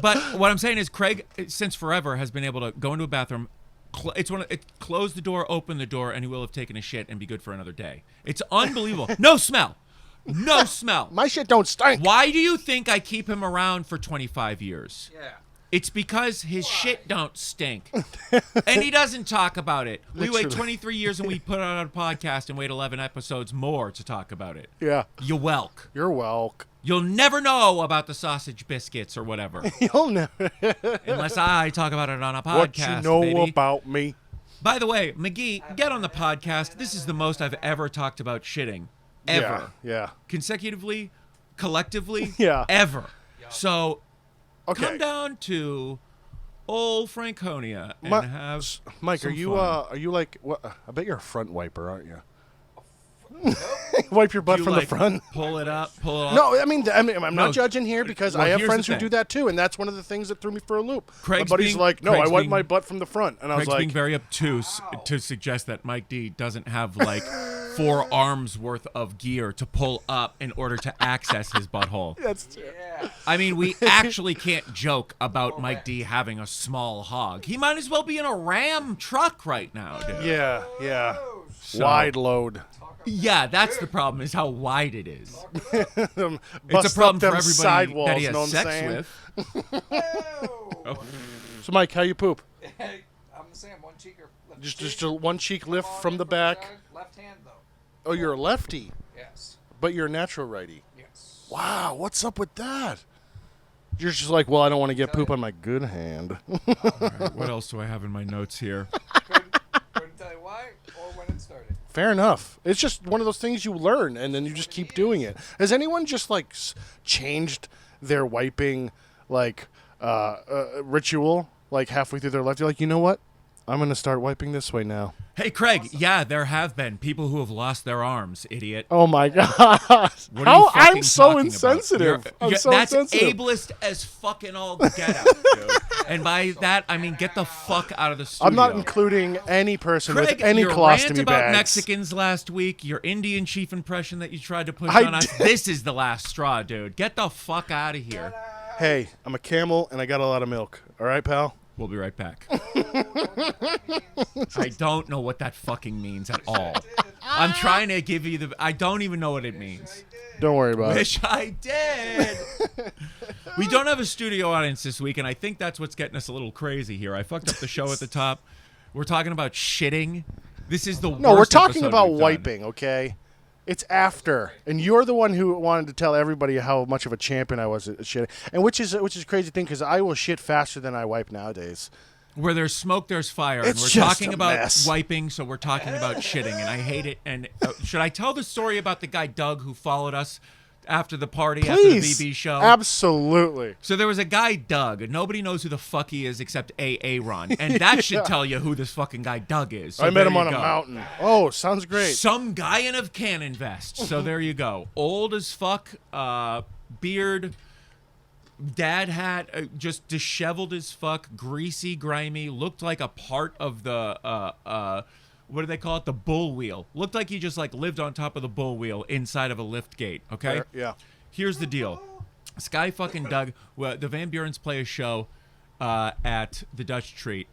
But what I'm saying is Craig, since forever, has been able to go into a bathroom, close the door, open the door, and he will have taken a shit and be good for another day. It's unbelievable. No smell. No smell. My shit don't stink. Why do you think I keep him around for 25 years? Yeah. It's because his shit don't stink. And he doesn't talk about it. We wait Literally. 23 years and we put it on a podcast and wait 11 episodes more to talk about it. Yeah. You welk. You're welk. You'll never know about the sausage biscuits or whatever. You'll never. Unless I talk about it on a podcast, What you know baby. about me? By the way, McGee, get on the podcast. This is the most I've ever talked about shitting. Ever. Yeah. Consecutively, collectively, Yeah. ever. So Okay. come down to old Franconia and have Mike, some are you fun. like what? I bet you're a front wiper, aren't you? Wipe your butt Do you, from like, the front. Pull it up, pull it off. No, I mean, I'm No. not judging here because Well, I have here's friends the who thing. do that too, and that's one of the things that threw me for a loop. Craig's my buddy's being- like, "No, Craig's I wipe being- my butt from the front," and I was Craig's like, being very obtuse to suggest that Mike D doesn't have like 4 arms worth of gear to pull up in order to access his butthole. "That's Yeah. I mean, we actually can't joke about Mike D having a small hog. He might as well be in a Ram truck right now, dude. yeah, So- wide load." Yeah, that's the problem, is how wide it is. Bust It's a problem up for them everybody sidewalls, that he know has what I'm sex saying? with. Oh. So, Mike, how you poop? I'm the same. One cheek or left Just cheek. a one cheek lift Come on from in the the back. side. Left hand though. Oh, you're a lefty, Yes. but you're a natural righty. Yes. Wow, what's up with that? You're just like, well, I don't want to get poop on my good hand. All right, what else do I have in my notes here? Couldn't tell you why or when it started. Fair enough. It's just one of those things you learn, and then you just keep doing it. Has anyone just like changed their wiping like ritual like halfway through their life? You're like, you know what? I'm going to start wiping this way now. Hey, Craig. Yeah, there have been people who have lost their arms, idiot. Oh, my God. What are you fucking I'm so talking insensitive. about? I'm so that's insensitive. ableist as fucking all get out, dude. And by that, I mean get the fuck out of the studio. I'm not including any person Craig, with any your colostomy rant about bags. Mexicans last week, your Indian chief impression that you tried to push I on us, did. this is the last straw, dude. Get the fuck out of here. Hey, I'm a camel and I got a lot of milk. All right, pal? We'll be right back. I don't know what that fucking means at all. I'm trying to give you the... I don't even know what it means. Don't worry about Wish I did. We don't have a studio audience this week, and I think that's what's getting us a little crazy here. I fucked up the show at the top. We're talking about shitting. This is the No, we're worst talking episode about we've done. wiping, okay? It's after, and you're the one who wanted to tell everybody how much of a champion I was at shitting, and which is a crazy thing because I will shit faster than I wipe nowadays. Where there's smoke, there's fire. It's And we're just talking a about mess. wiping, so we're talking about shitting, and I hate it. And should I tell the story about the guy Doug who followed us after the party, Please, after the BB show? Absolutely. So there was a guy, Doug. Nobody knows who the fuck he is except Aaron. And that should tell you who this fucking guy Doug is. So I met there him you on a go. mountain. Oh, sounds great. Some guy in a cannon vest. So there you go. Old as fuck, beard, dad hat, just disheveled as fuck, greasy, grimy, looked like a part of the, what do they call it? The bull wheel. Looked like he just like lived on top of the bull wheel inside of a lift gate, okay? Yeah. Here's the deal. This guy fucking Doug, the Van Burens play a show at the Dutch Treat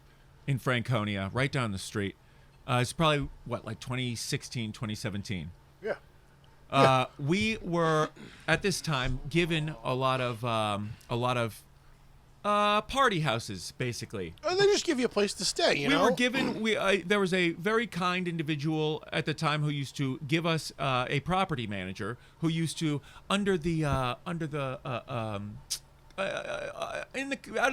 in Franconia, right down the street. It's probably, like 2016, 2017. Yeah. We were, at this time, given a lot of party houses, basically. Oh, they just give you a place to stay, you know? We were given. There was a very kind individual at the time who used to give us a property manager who used to out of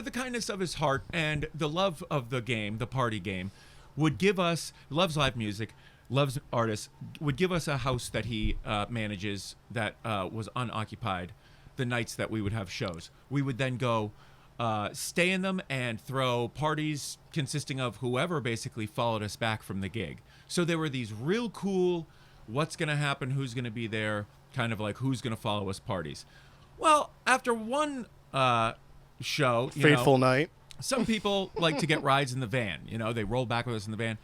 the kindness of his heart and the love of the game, the party game, would give us, loves live music, loves artists, would give us a house that he manages that was unoccupied the nights that we would have shows. We would then go stay in them and throw parties consisting of whoever basically followed us back from the gig. So there were these real cool, what's going to happen, who's going to be there, kind of like who's going to follow us parties. Well, after one show, Fateful night. some people like to get rides in the van. They roll back with us in the van.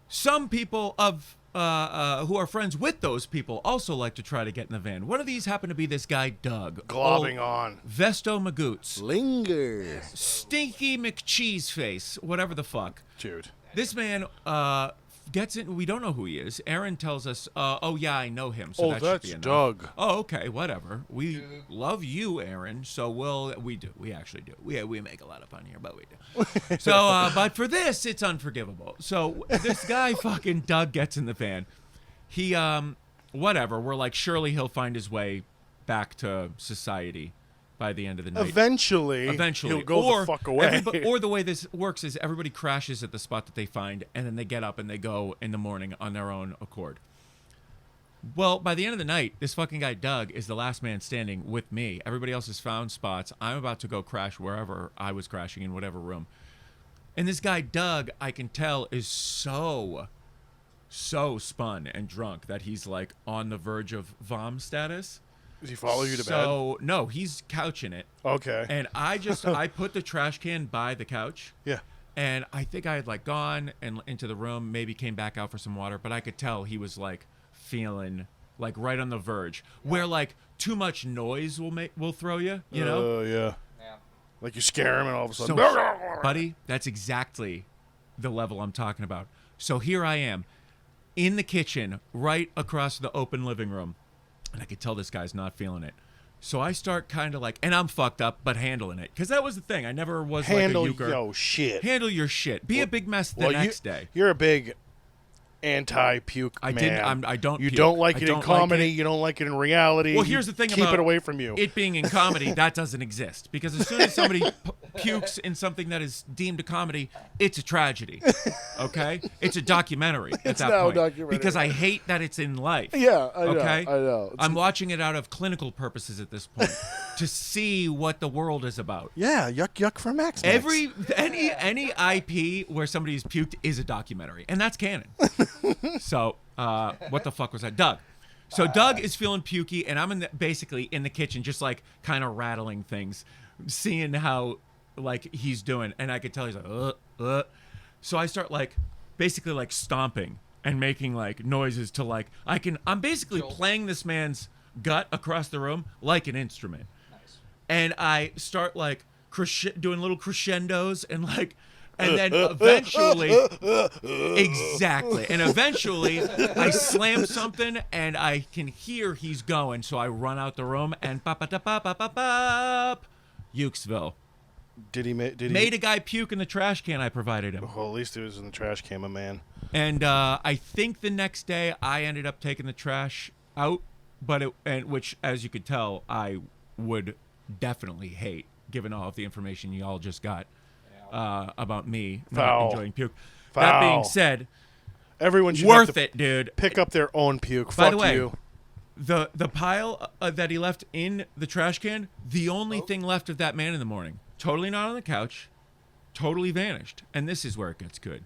Some people of who are friends with those people also like to try to get in the van. One of these happened to be this guy, Doug. Globbing on. Vesto Magoots. Linger. Stinky McCheeseface. Whatever the fuck. Dude. This man gets in. We don't know who he is. Aaron tells us, oh, yeah, I know him. So that should be enough. Doug. Oh, okay, whatever. We love you, Aaron. So we do. We actually do. We make a lot of fun here, but we do. So, but for this, it's unforgivable. So this guy, fucking Doug, gets in the van. He, whatever. We're like, surely he'll find his way back to society by the end of the night. Eventually, he'll go the fuck away. Or the way this works is everybody crashes at the spot that they find, and then they get up and they go in the morning on their own accord. Well, by the end of the night, this fucking guy, Doug, is the last man standing with me. Everybody else has found spots. I'm about to go crash wherever I was crashing, in whatever room. And this guy, Doug, I can tell is so spun and drunk that he's like on the verge of vom status. Does he follow you to bed? So, no, he's couching it. Okay. And I put the trash can by the couch. Yeah. And I think I had like gone and into the room, maybe came back out for some water, but I could tell he was like feeling like right on the verge where like too much noise will throw you, you know? Oh, yeah. Yeah. Like you scare him and all of a sudden. Buddy, that's exactly the level I'm talking about. So here I am in the kitchen right across the open living room. And I could tell this guy's not feeling it. So I start kind of like, and I'm fucked up, but handling it. Because that was the thing. I never was Handle like a euchre. yo shit. Handle your shit. Be a big mess the next day. You're a big anti-puke man. I don't. You puke. don't like I it don't in comedy. Like it. You don't like it in reality. Well, here's the thing Keep about it away from you. It being in comedy, that doesn't exist, because as soon as somebody pukes in something that is deemed a comedy, it's a tragedy. Okay, it's a documentary at that now point. a documentary. Because I hate that it's in life. Yeah, I know. Okay, I know. I'm watching it out of clinical purposes at this point to see what the world is about. Yeah, yuck for Max. Any IP where somebody's puked is a documentary, and that's canon. So, what the fuck was that, Doug? So Doug is feeling pukey, and I'm basically in the kitchen, just like kind of rattling things, seeing how like he's doing, and I could tell he's like, So I start like basically like stomping and making like noises to like I'm basically playing this man's gut across the room like an instrument. Nice. And I start like doing little crescendos and like, and then eventually, exactly. And eventually I slam something and I can hear he's going. So I run out the room and Ukesville. Did he made a guy puke in the trash can I provided him. Well, at least it was in the trash can, my man. And I think the next day I ended up taking the trash out, which, as you could tell, I would definitely hate, given all of the information you all just got about me not enjoying puke. Foul. That being said, everyone should worth it, dude. Pick up their own puke. By Fuck the way, you. The pile that he left in the trash can, the only thing left of that man in the morning, totally not on the couch, totally vanished. And this is where it gets good.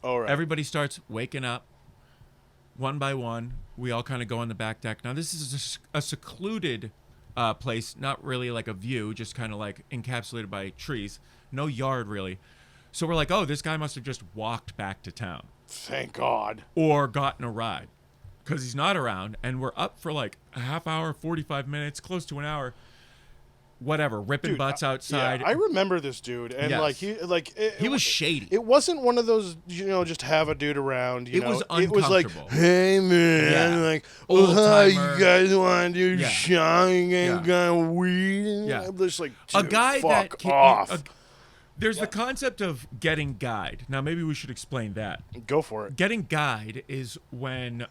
All right. Everybody starts waking up one by one. We all kind of go on the back deck. Now, this is a secluded place, not really like a view, just kind of like encapsulated by trees. No yard, really. So we're like, oh, this guy must have just walked back to town. Thank God. Or gotten a ride. Because he's not around, and we're up for like a half hour, 45 minutes, close to an hour. Whatever, ripping butts outside. Yeah, I remember this dude, and Yes. he was shady. It wasn't one of those, just have a dude around. It was It was like, uncomfortable. hey man, Yeah. like, Old how you timer. guys want to do Yeah. shine and Yeah. kind of weed? Yeah. I'm just like, A dude, guy fuck that off. There's the concept of getting guyed. Now, maybe we should explain that. Go for it. Getting guyed is when,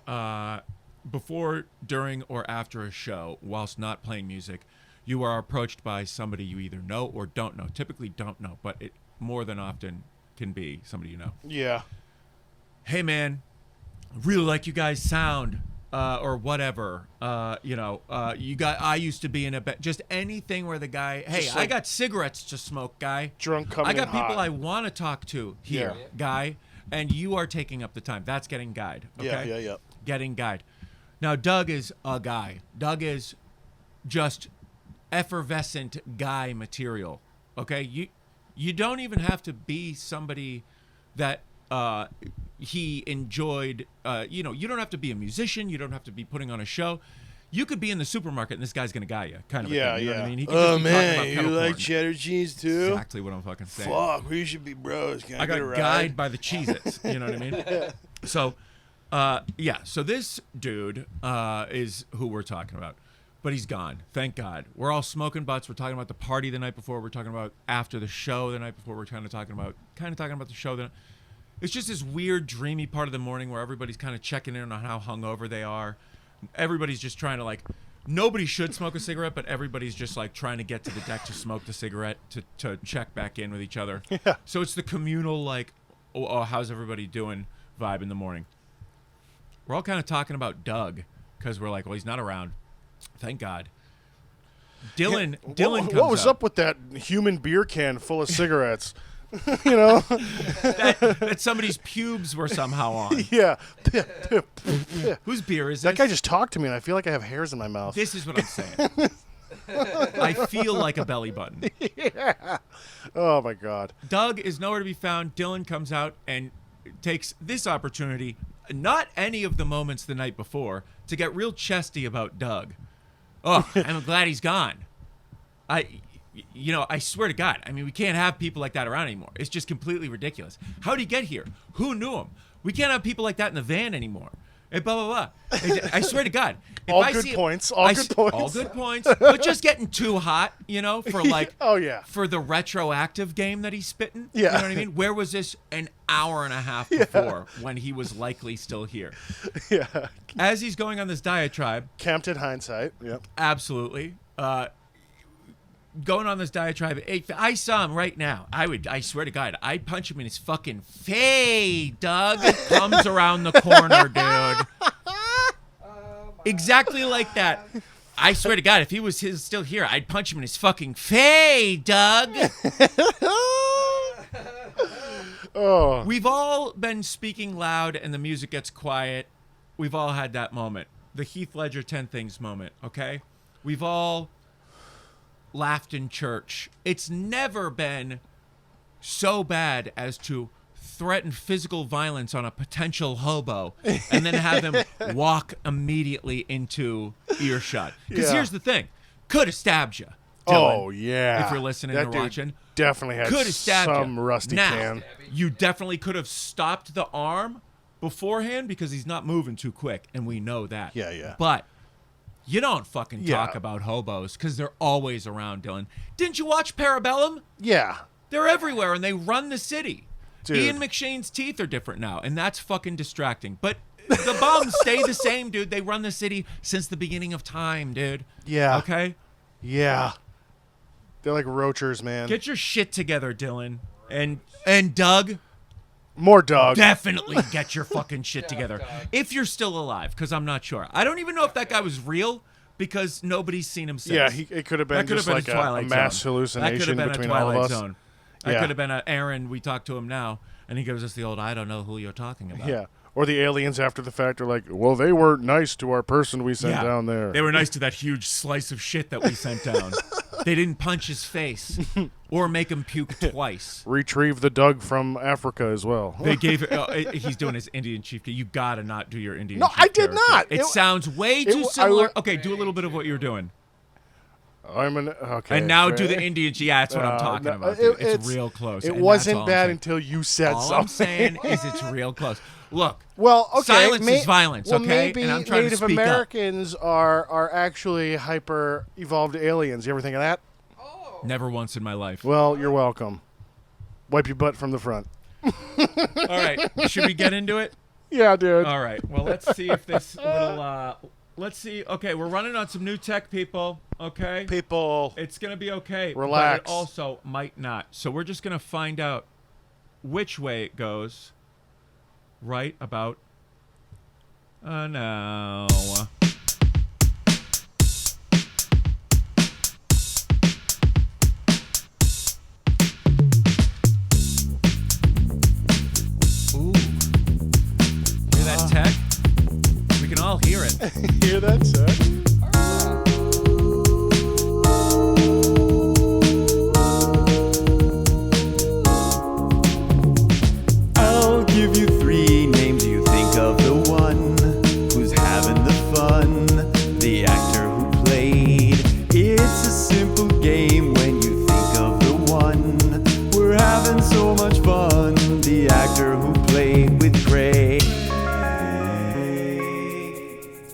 before, during, or after a show, whilst not playing music, you are approached by somebody you either know or don't know. Typically don't know, but it more than often can be somebody you know. Yeah. Hey, man, really like you guys sound, or whatever. I used to be in just anything where the guy, hey, Just like- I got cigarettes to smoke, guy. Drunk coming I got in people hot. I want to talk to here, Yeah. guy, and you are taking up the time. That's getting guyed. Okay? Yeah. Getting guyed. Now, Doug is a guy. Doug is just effervescent guy material. Okay? You don't even have to be somebody that he enjoyed. You don't have to be a musician. You don't have to be putting on a show. You could be in the supermarket and this guy's gonna guy you, kind of. Yeah, a thing, you know yeah. what I mean? He could just be talking about Man, you kettle like corn. cheddar cheese too? Exactly what I'm fucking saying. Fuck, we should be bros. Can I I get got a ride? guyed by the Cheez-Its. You know what I mean? So, So this dude is who we're talking about, but he's gone. Thank God. We're all smoking butts. We're talking about the party the night before. We're talking about after the show the night before. We're kind of talking about the show. It's just this weird, dreamy part of the morning where everybody's kind of checking in on how hungover they are. Everybody's just trying to like. Nobody should smoke a cigarette, but everybody's just like trying to get to the deck to smoke the cigarette to check back in with each other. Yeah. So it's the communal like, oh, how's everybody doing vibe in the morning. We're all kind of talking about Doug because we're like, well, he's not around. Thank God. Dylan comes What was up with that human beer can full of cigarettes? that somebody's pubes were somehow on. Yeah. Whose beer is That this? guy just talked to me, and I feel like I have hairs in my mouth. This is what I'm saying. I feel like a belly button. Yeah. Oh, my God. Doug is nowhere to be found. Dylan comes out and takes this opportunity, not any of the moments the night before, to get real chesty about Doug. Oh, I'm glad he's gone. I swear to God, I mean, we can't have people like that around anymore. It's just completely ridiculous. How'd he get here? Who knew him? We can't have people like that in the van anymore. And blah, blah, blah. I swear to God. If All I good see points. All good points. But just getting too hot, for like, oh, yeah. for the retroactive game that he's spitting. Yeah. You know what I mean? Where was this an hour and a half before when he was likely still here? Yeah. As he's going on this diatribe. Camped in hindsight. Yep. Absolutely. Going on this diatribe. If I saw him right now, I swear to God, I'd punch him in his fucking face. Doug comes around the corner, dude. Exactly like that. I swear to God, if he was still here, I'd punch him in his fucking face, Doug. Oh. We've all been speaking loud and the music gets quiet. We've all had that moment. The Heath Ledger 10 Things moment, okay? We've all laughed in church. It's never been so bad as to threaten physical violence on a potential hobo and then have him walk immediately into earshot. Because here's the thing. Could have stabbed you. Dylan, oh, yeah. if you're listening that or dude watching. Definitely had Could have stabbed some you. rusty now, can. You definitely could have stopped the arm beforehand because he's not moving too quick, and we know that. Yeah, yeah. But you don't fucking Yeah. talk about hobos because they're always around, Dylan. Didn't you watch Parabellum? Yeah. They're everywhere, and they run the city. Dude. Ian McShane's teeth are different now, and that's fucking distracting. But the bums stay the same, dude. They run the city since the beginning of time, dude. Yeah. Okay? Yeah. They're like roachers, man. Get your shit together, Dylan. And Doug, More Doug. definitely get your fucking shit together. If you're still alive, because I'm not sure. I don't even know if that guy was real because nobody's seen him since. Yeah, it could have been just like a mass hallucination between all of us. Zone. That could have been Aaron. We talked to him now, and he gives us the old, I don't know who you're talking about. Yeah. Or the aliens after the fact are like, well, they weren't nice to our person we sent down there. They were nice to that huge slice of shit that we sent down. They didn't punch his face or make him puke twice. Retrieve the Doug from Africa as well. They gave he's doing his Indian chief. You gotta not do your Indian chief. No, I did character. not. It sounds way too similar. Okay, do a little bit of what you're doing. Okay. And now do the Indian chief. Yeah, that's what I'm talking about. Dude. It's real close. It and wasn't that's all bad I'm saying. until you said all something. I'm saying is it's real close. Look, well, okay, silence is violence, well, okay? Maybe and I'm trying Native to speak Americans are actually hyper evolved aliens. You ever think of that? Oh. Never once in my life. Well, you're welcome. Wipe your butt from the front. All right, should we get into it? Yeah, dude. All right. Well, let's see if this little. Let's see. Okay, we're running on some new tech, people. Okay. People. It's gonna be okay. Relax. But it also might not. So we're just gonna find out which way it goes. Right about now. Ooh. Hear that tech? We can all hear it. Hear that, sir? I'll give you 3 names. You think of the one who's having the fun, the actor who played. It's a simple game when you think of the one. We're having so much fun, the actor who played with Craig.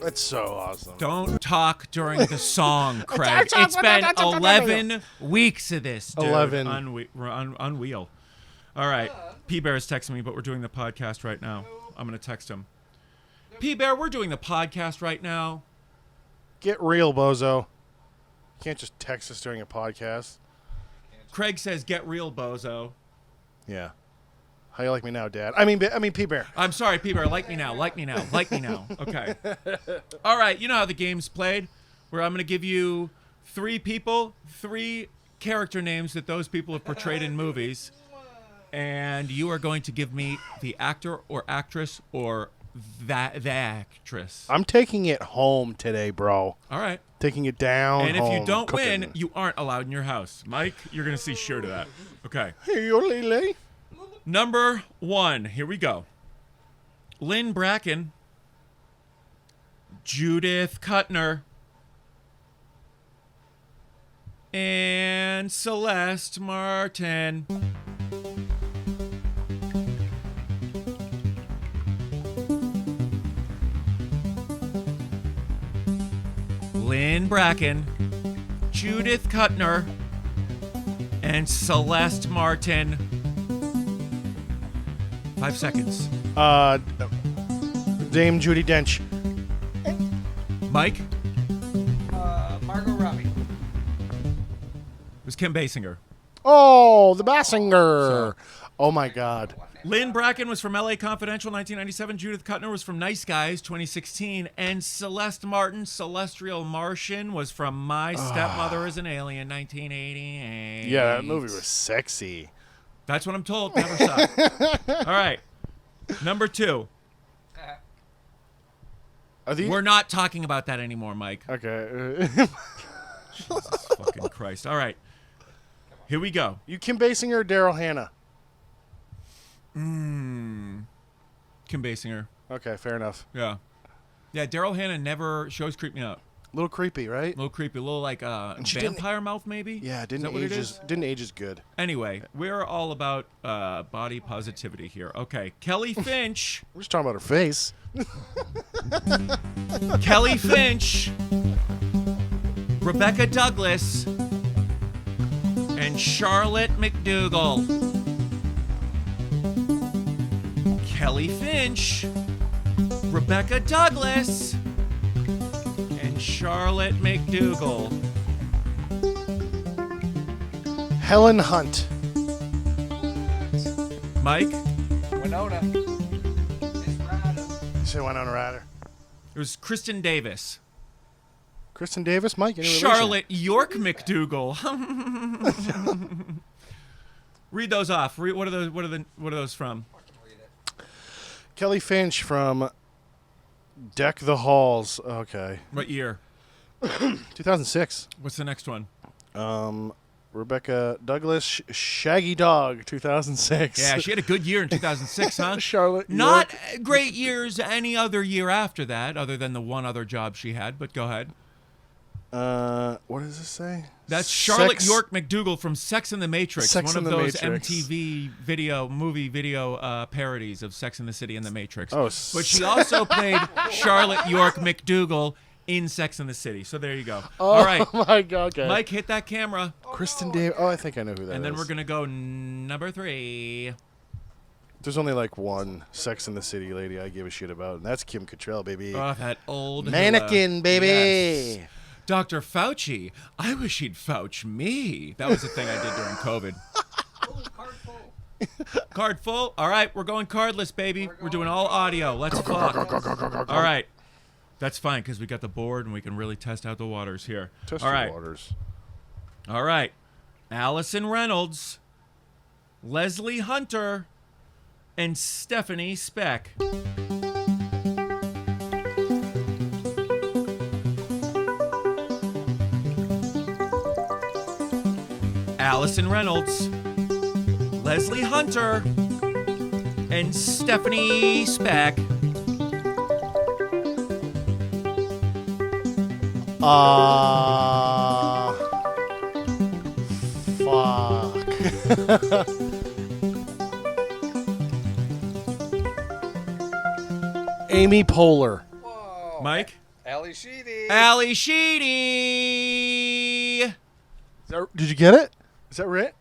That's so awesome. Don't talk during the song, Craig. It's been 11 weeks of this, dude. 11. Unwheel. All right. P-Bear is texting me, but we're doing the podcast right now. I'm going to text him. P-Bear, we're doing the podcast right now. Get real, bozo. You can't just text us during a podcast. Craig says, get real, bozo. Yeah. How you like me now, Dad? I mean, P-Bear. I'm sorry, P-Bear. Like me now. Okay. All right. You know how the game's played? Where I'm going to give you 3 people, 3 character names that those people have portrayed in movies. And you are going to give me the actor or actress or the actress. I'm taking it home today, bro. All right. Taking it down. And if you home, don't cooking. win, you aren't allowed in your house. Mike, you're going to see sure to that. Okay. Hey, Lele. Number 1. Here we go. Lynn Bracken. Judith Kuttner. And Celeste Martin. Lynn Bracken, Judith Kuttner, and Celeste Martin. 5 seconds. Dame Judi Dench. Mike? Margot Robbie. It was Kim Basinger. Oh, the Basinger. Oh, my God. Lynn Bracken was from LA Confidential, 1997. Judith Kuttner was from Nice Guys, 2016. And Celeste Martin, Celestial Martian, was from My Stepmother is an Alien, 1988. Yeah, that movie was sexy. That's what I'm told. Never saw it. All right. Number 2. Are these? We're not talking about that anymore, Mike. Okay. Jesus fucking Christ. All right. Here we go. You Kim Basinger or Daryl Hannah? Kim Basinger. Okay, fair enough. Yeah. Yeah, Daryl Hannah never... She always creeped me out. A little creepy, right? A little creepy. A little like she vampire mouth, maybe? Yeah, it Is that what it is? didn't age as good. Anyway, we're all about body positivity here. Okay. Kelly Finch. We're just talking about her face. Kelly Finch. Rebecca Douglas. And Charlotte McDougall. Kelly Finch. Rebecca Douglas. And Charlotte McDougall. Helen Hunt. Mike? Winona. Miss Ryder. You say Winona Ryder. It was Kristen Davis. Kristen Davis, Mike. Any relation? Charlotte York McDougall. Read those off. What are those from? Kelly Finch from Deck the Halls. Okay. What year? 2006. What's the next one? Rebecca Douglas, Shaggy Dog, 2006. Yeah, she had a good year in 2006, huh? Charlotte Not York. great years any other year after that, other than the one other job she had, but go ahead. What does this say? That's Charlotte Sex- York McDougall from Sex and the Matrix, Sex one of and the those Matrix. MTV movie video parodies of Sex and the City and the Matrix. Oh, But she also played Charlotte York McDougall in Sex and the City. So there you go. All right. my God. Okay. Mike, hit that camera. Kristen Davis. Oh, I think I know who that is. And then we're going to go number 3. There's only like one Sex and the City lady I give a shit about, and that's Kim Cattrall, baby. Oh, that old Mannequin, baby. Yes. Dr. Fauci. I wish he'd Fauci me. That was the thing I did during COVID. Card full. Card full. All right, we're going cardless, baby. We're doing all audio. Let's fuck. All right. That's fine because we got the board and we can really test out the waters here. Test all the right. waters. All right. Allison Reynolds, Leslie Hunter, and Stephanie Speck. Allison Reynolds, Leslie Hunter, and Stephanie Speck. Fuck. Amy Poehler. Whoa. Mike? Ali Sheedy. Ali Sheedy. Did you get it? Is that Rit?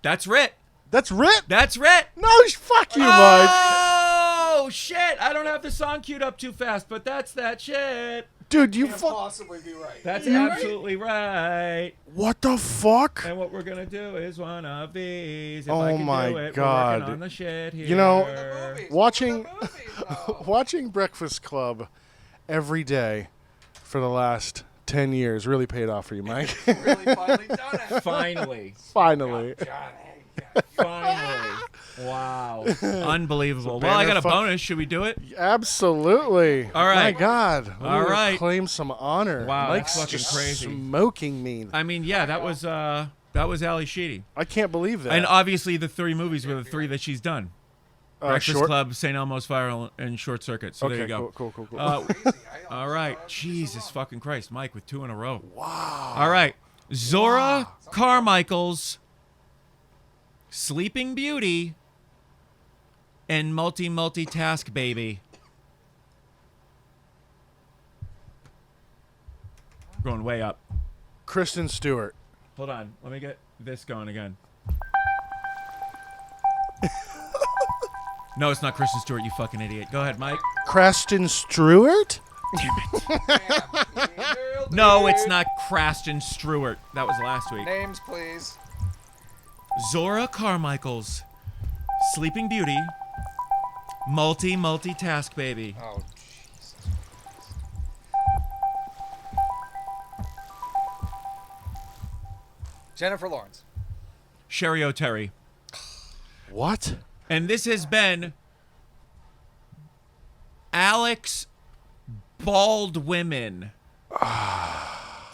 That's Rit. That's Rit? That's Rit. No, fuck you, Mike. Oh, shit. I don't have the song queued up too fast, but that's that shit. Dude, you Can't fuck. possibly be right. That's absolutely right. What the fuck? And what we're going to do is one of these. If Oh I can my do it, God. We're working on the shit here. You know, Movies. watching What about movies, though? watching Breakfast Club every day for the last 10 years really paid off for you, Mike. Really finally done it. Finally. Finally. Johnny. Finally. Wow. Unbelievable. Well, I got a fuck- bonus. Should we do it? Absolutely. All right. My God. All We right. Claim some honor. Wow, Mike's that's fucking just crazy. smoking me. I mean, yeah, that was Ali Sheedy. I can't believe that. And obviously the 3 movies were the 3 that she's done. Breakfast short- Club, St. Elmo's Fire, and Short Circuit. So Okay, there you go. cool. All right. Jesus fucking Christ. Mike with 2 in a row. Wow. All right. Zora Carmichael's Sleeping Beauty and Multitask Baby. We're going way up. Kristen Stewart. Hold on. Let me get this going again. No, it's not Kristen Stewart, you fucking idiot. Go ahead, Mike. Kristen Stewart? No, it's not Kristen Stewart. That was last week. Names, please. Zora Carmichael's Sleeping Beauty. Multitask baby. Oh, Jesus. Jennifer Lawrence. Sherry O'Terry. What? And this has been Alex Baldwin.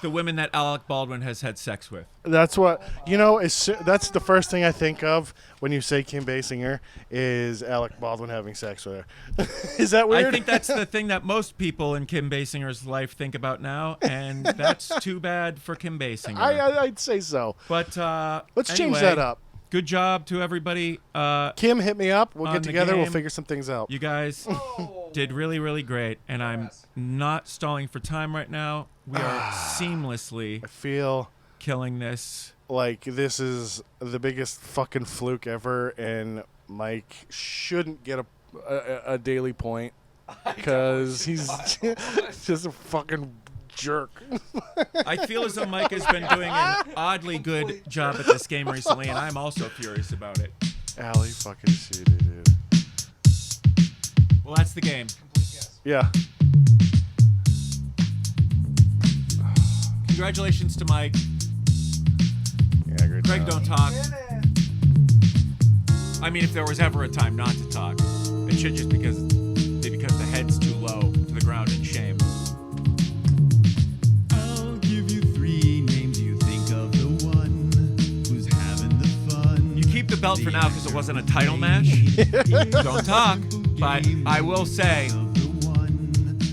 The women that Alec Baldwin has had sex with. That's what, that's the first thing I think of when you say Kim Basinger is Alec Baldwin having sex with her. Is that weird? I think that's the thing that most people in Kim Basinger's life think about now, and that's too bad for Kim Basinger. I'd say so. But let's change anyway, that up. Good job to everybody. Kim, hit me up. We'll on get the together. We'll game. figure some things out. You guys did really, really great, and I'm not stalling for time right now. We are seamlessly I feel killing this. like this is the biggest fucking fluke ever, and Mike shouldn't get a daily point because he's just a fucking jerk. I feel as though Mike has been doing an oddly good job at this game recently, and I'm also furious about it. Allie fucking cheated, dude. Well, that's the game. Yeah. Congratulations to Mike. Yeah, great Greg, job. don't talk. I mean, if there was ever a time not to talk, it should just because the head's too low to the ground in shame. I'll give you 3 names. You think of the one who's having the fun. You keep the belt for now because it wasn't a title match. Don't talk, but I will say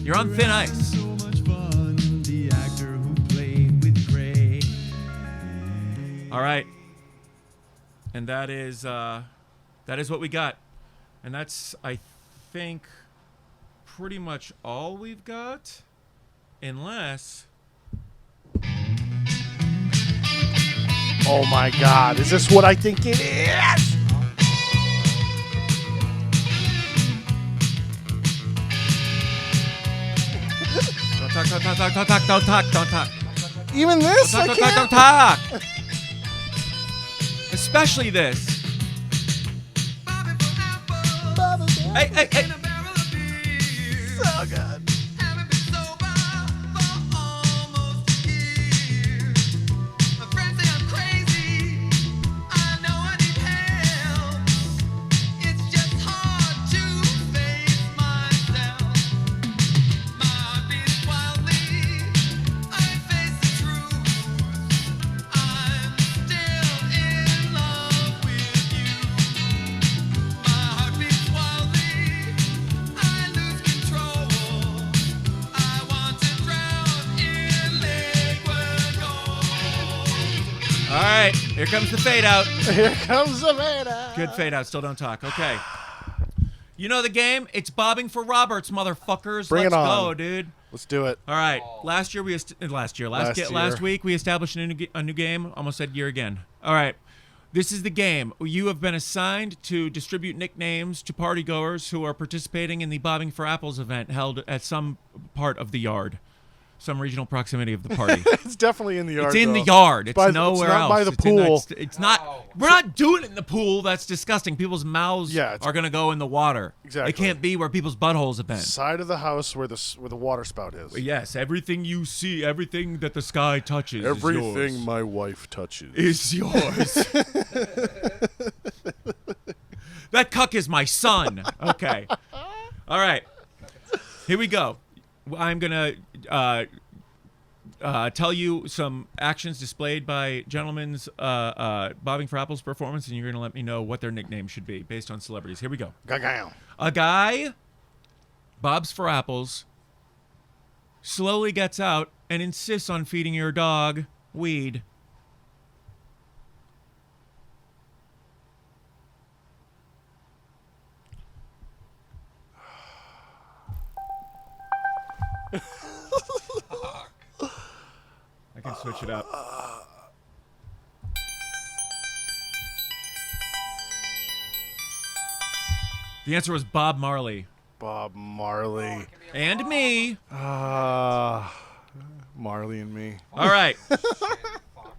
you're on thin ice. So much fun. The actor who played with Gray. All right, and that is what we got, and that's I think pretty much all we've got, unless. Oh my God! Is this what I think it is? Don't talk. Even this? I Don't can't. talk. Especially this. Hey. So good. All right, here comes the fade out. Here comes the Veda. Good fade out. Still don't talk. Okay. You know the game? It's bobbing for Roberts, motherfuckers. Bring it Let's on. go, dude. Let's do it. All right. Last week we established a new game. Almost said year again. All right. This is the game. You have been assigned to distribute nicknames to partygoers who are participating in the Bobbing for Apples event held at some part of the yard. Some regional proximity of the party. It's definitely in the yard. It's in though. the yard. It's By nowhere it's not else. by the It's in the- pool. it's not. We're not doing it in the pool. That's disgusting. People's mouths are going to go in the water. Exactly. It can't be where people's buttholes have been. Side of the house where the water spout is. Yes, everything you see, everything that the sky touches is Everything yours. my wife touches Is yours. That cuck is my son. Okay. All right. Here we go. I'm going to tell you some actions displayed by gentlemen's Bobbing for Apples performance, and you're going to let me know what their nickname should be based on celebrities. Here we go. Gagam. A guy bobs for apples, slowly gets out, and insists on feeding your dog weed. Switch it up. The answer was Bob Marley. Bob Marley. And me. Marley and me. All right.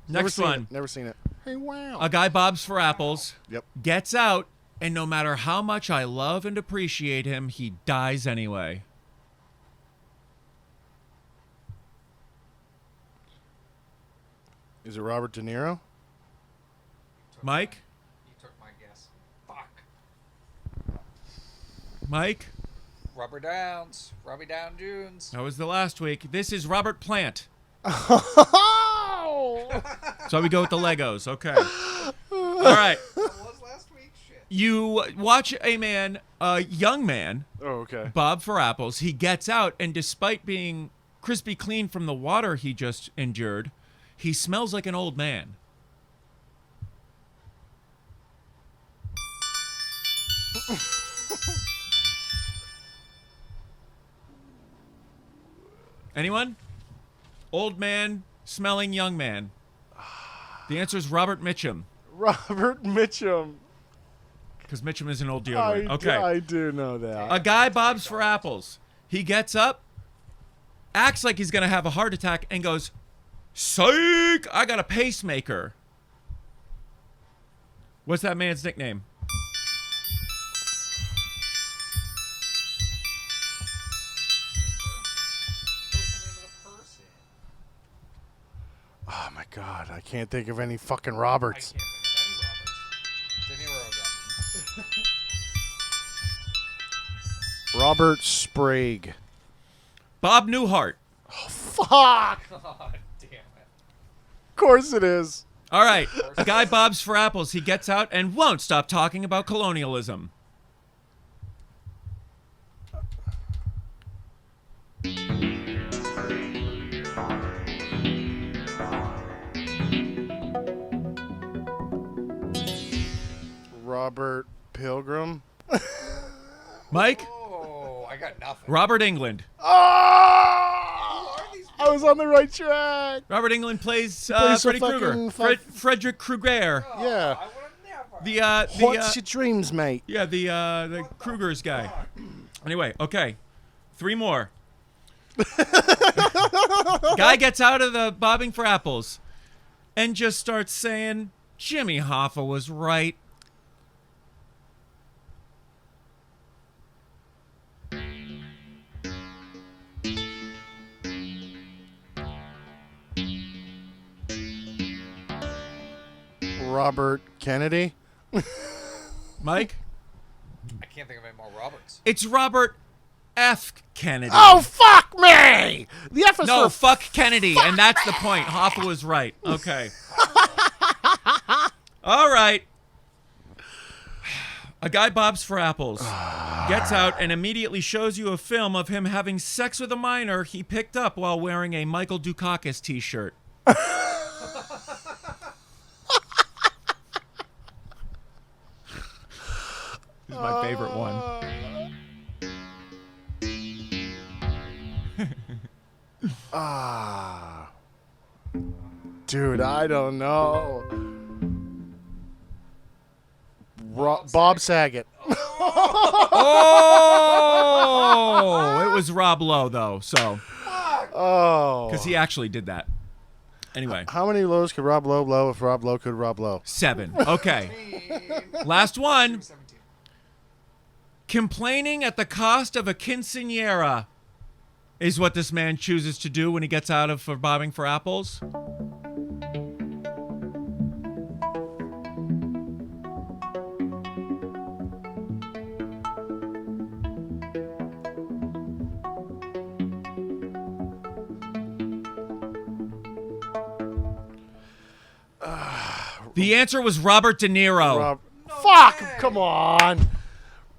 Never Next seen one. it. Never seen it. Hey, wow. A guy bobs for apples. Yep. Gets out, and no matter how much I love and appreciate him, he dies anyway. Is it Robert De Niro? Mike? You took my guess. Fuck. Mike? Rubber Downs. Robbie Down Jones. That was the last week. This is Robert Plant. Oh! So we go with the Legos. Okay. All right. That was last week? Shit. You watch a young man, Oh, okay. bob for apples. He gets out, and despite being crispy clean from the water he just endured, he smells like an old man. Anyone? Old man, smelling young man. The answer is Robert Mitchum, Robert Mitchum. because Mitchum is an old deodorant. Okay. I do know that. A guy bobs for apples. He gets up, acts like he's going to have a heart attack, and goes, "Psych! I got a pacemaker." What's that man's nickname? Oh, my God. I can't think of any fucking I Roberts. can't think of any Roberts. De Niro again. Robert Sprague. Bob Newhart. Fuck! God damn it. Of course it is. All right. A guy bobs for apples. He gets out and won't stop talking about colonialism. Robert Pilgrim. Mike? Oh, I got nothing. Robert England. Oh! I was on the right track. Robert England plays plays Freddy a fucking Krueger. Frederick Krueger. Yeah. I would have never. What's your dreams, mate? Yeah, the Kruger's guy. Anyway, okay. 3 more. Guy gets out of the bobbing for apples and just starts saying, Jimmy Hoffa was right. Robert Kennedy. Mike? I can't think of any more Roberts. It's Robert F. Kennedy. Oh, fuck me! The F is No, for fuck Kennedy, and that's the point. Hoffa was right. Okay. All right. A guy bobs for apples, gets out, and immediately shows you a film of him having sex with a minor he picked up while wearing a Michael Dukakis t-shirt. This is my favorite one. Dude, I don't know. Bob Saget. Oh! It was Rob Lowe, though, so. Oh. Because he actually did that. Anyway. How many lows could Rob Lowe blow if Rob Lowe could Rob Lowe? 7. Okay. Last one. 17. Complaining at the cost of a quinceañera is what this man chooses to do when he gets out of for bobbing for apples. The answer was Robert De Niro. Fuck! Come on.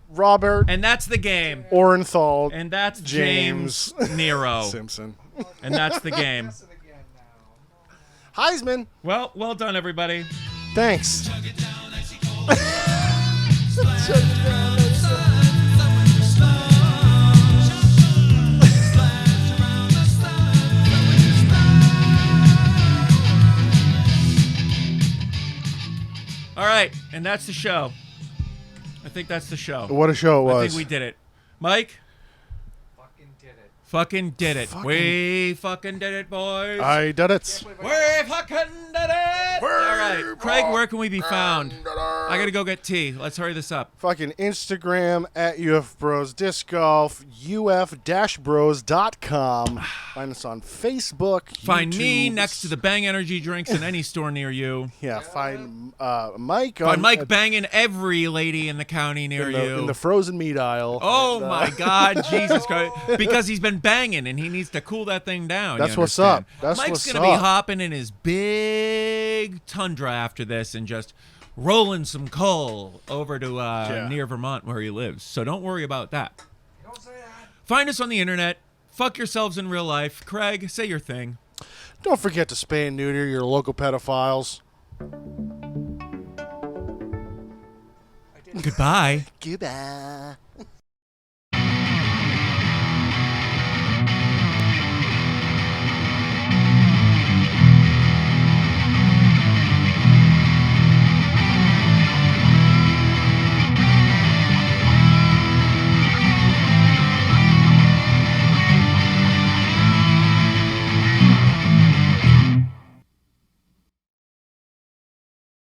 Robert And that's the game. Orenthal And that's James James Nero. Simpson. And that's the game. Guess it again now. Heisman. Well done, everybody. Thanks. And that's the show. I think that's the show. What a show it was. I think we did it. Mike? Fucking did it. We fucking did it, boys. I did it. We fucking did it. All right. Craig, where can we be found? I got to go get tea. Let's hurry this up. Fucking Instagram at UFBros Disc Golf, uf-bros.com. Find us on Facebook. Find me YouTube. next to the Bang Energy drinks in any store near you. Yeah, find Mike. Find Mike banging every lady in the county near you. In the frozen meat aisle. Oh, my God. Jesus Christ. Because he's been banging and he needs to cool that thing down. That's what's up. That's Mike's what's gonna be up. hopping in his big Tundra after this and just rolling some coal over to near Vermont where he lives. So don't worry about that. Don't say that. Find us on the internet. Fuck yourselves in real life. Craig, say your thing. Don't forget to spay and neuter your local pedophiles. Goodbye. Goodbye.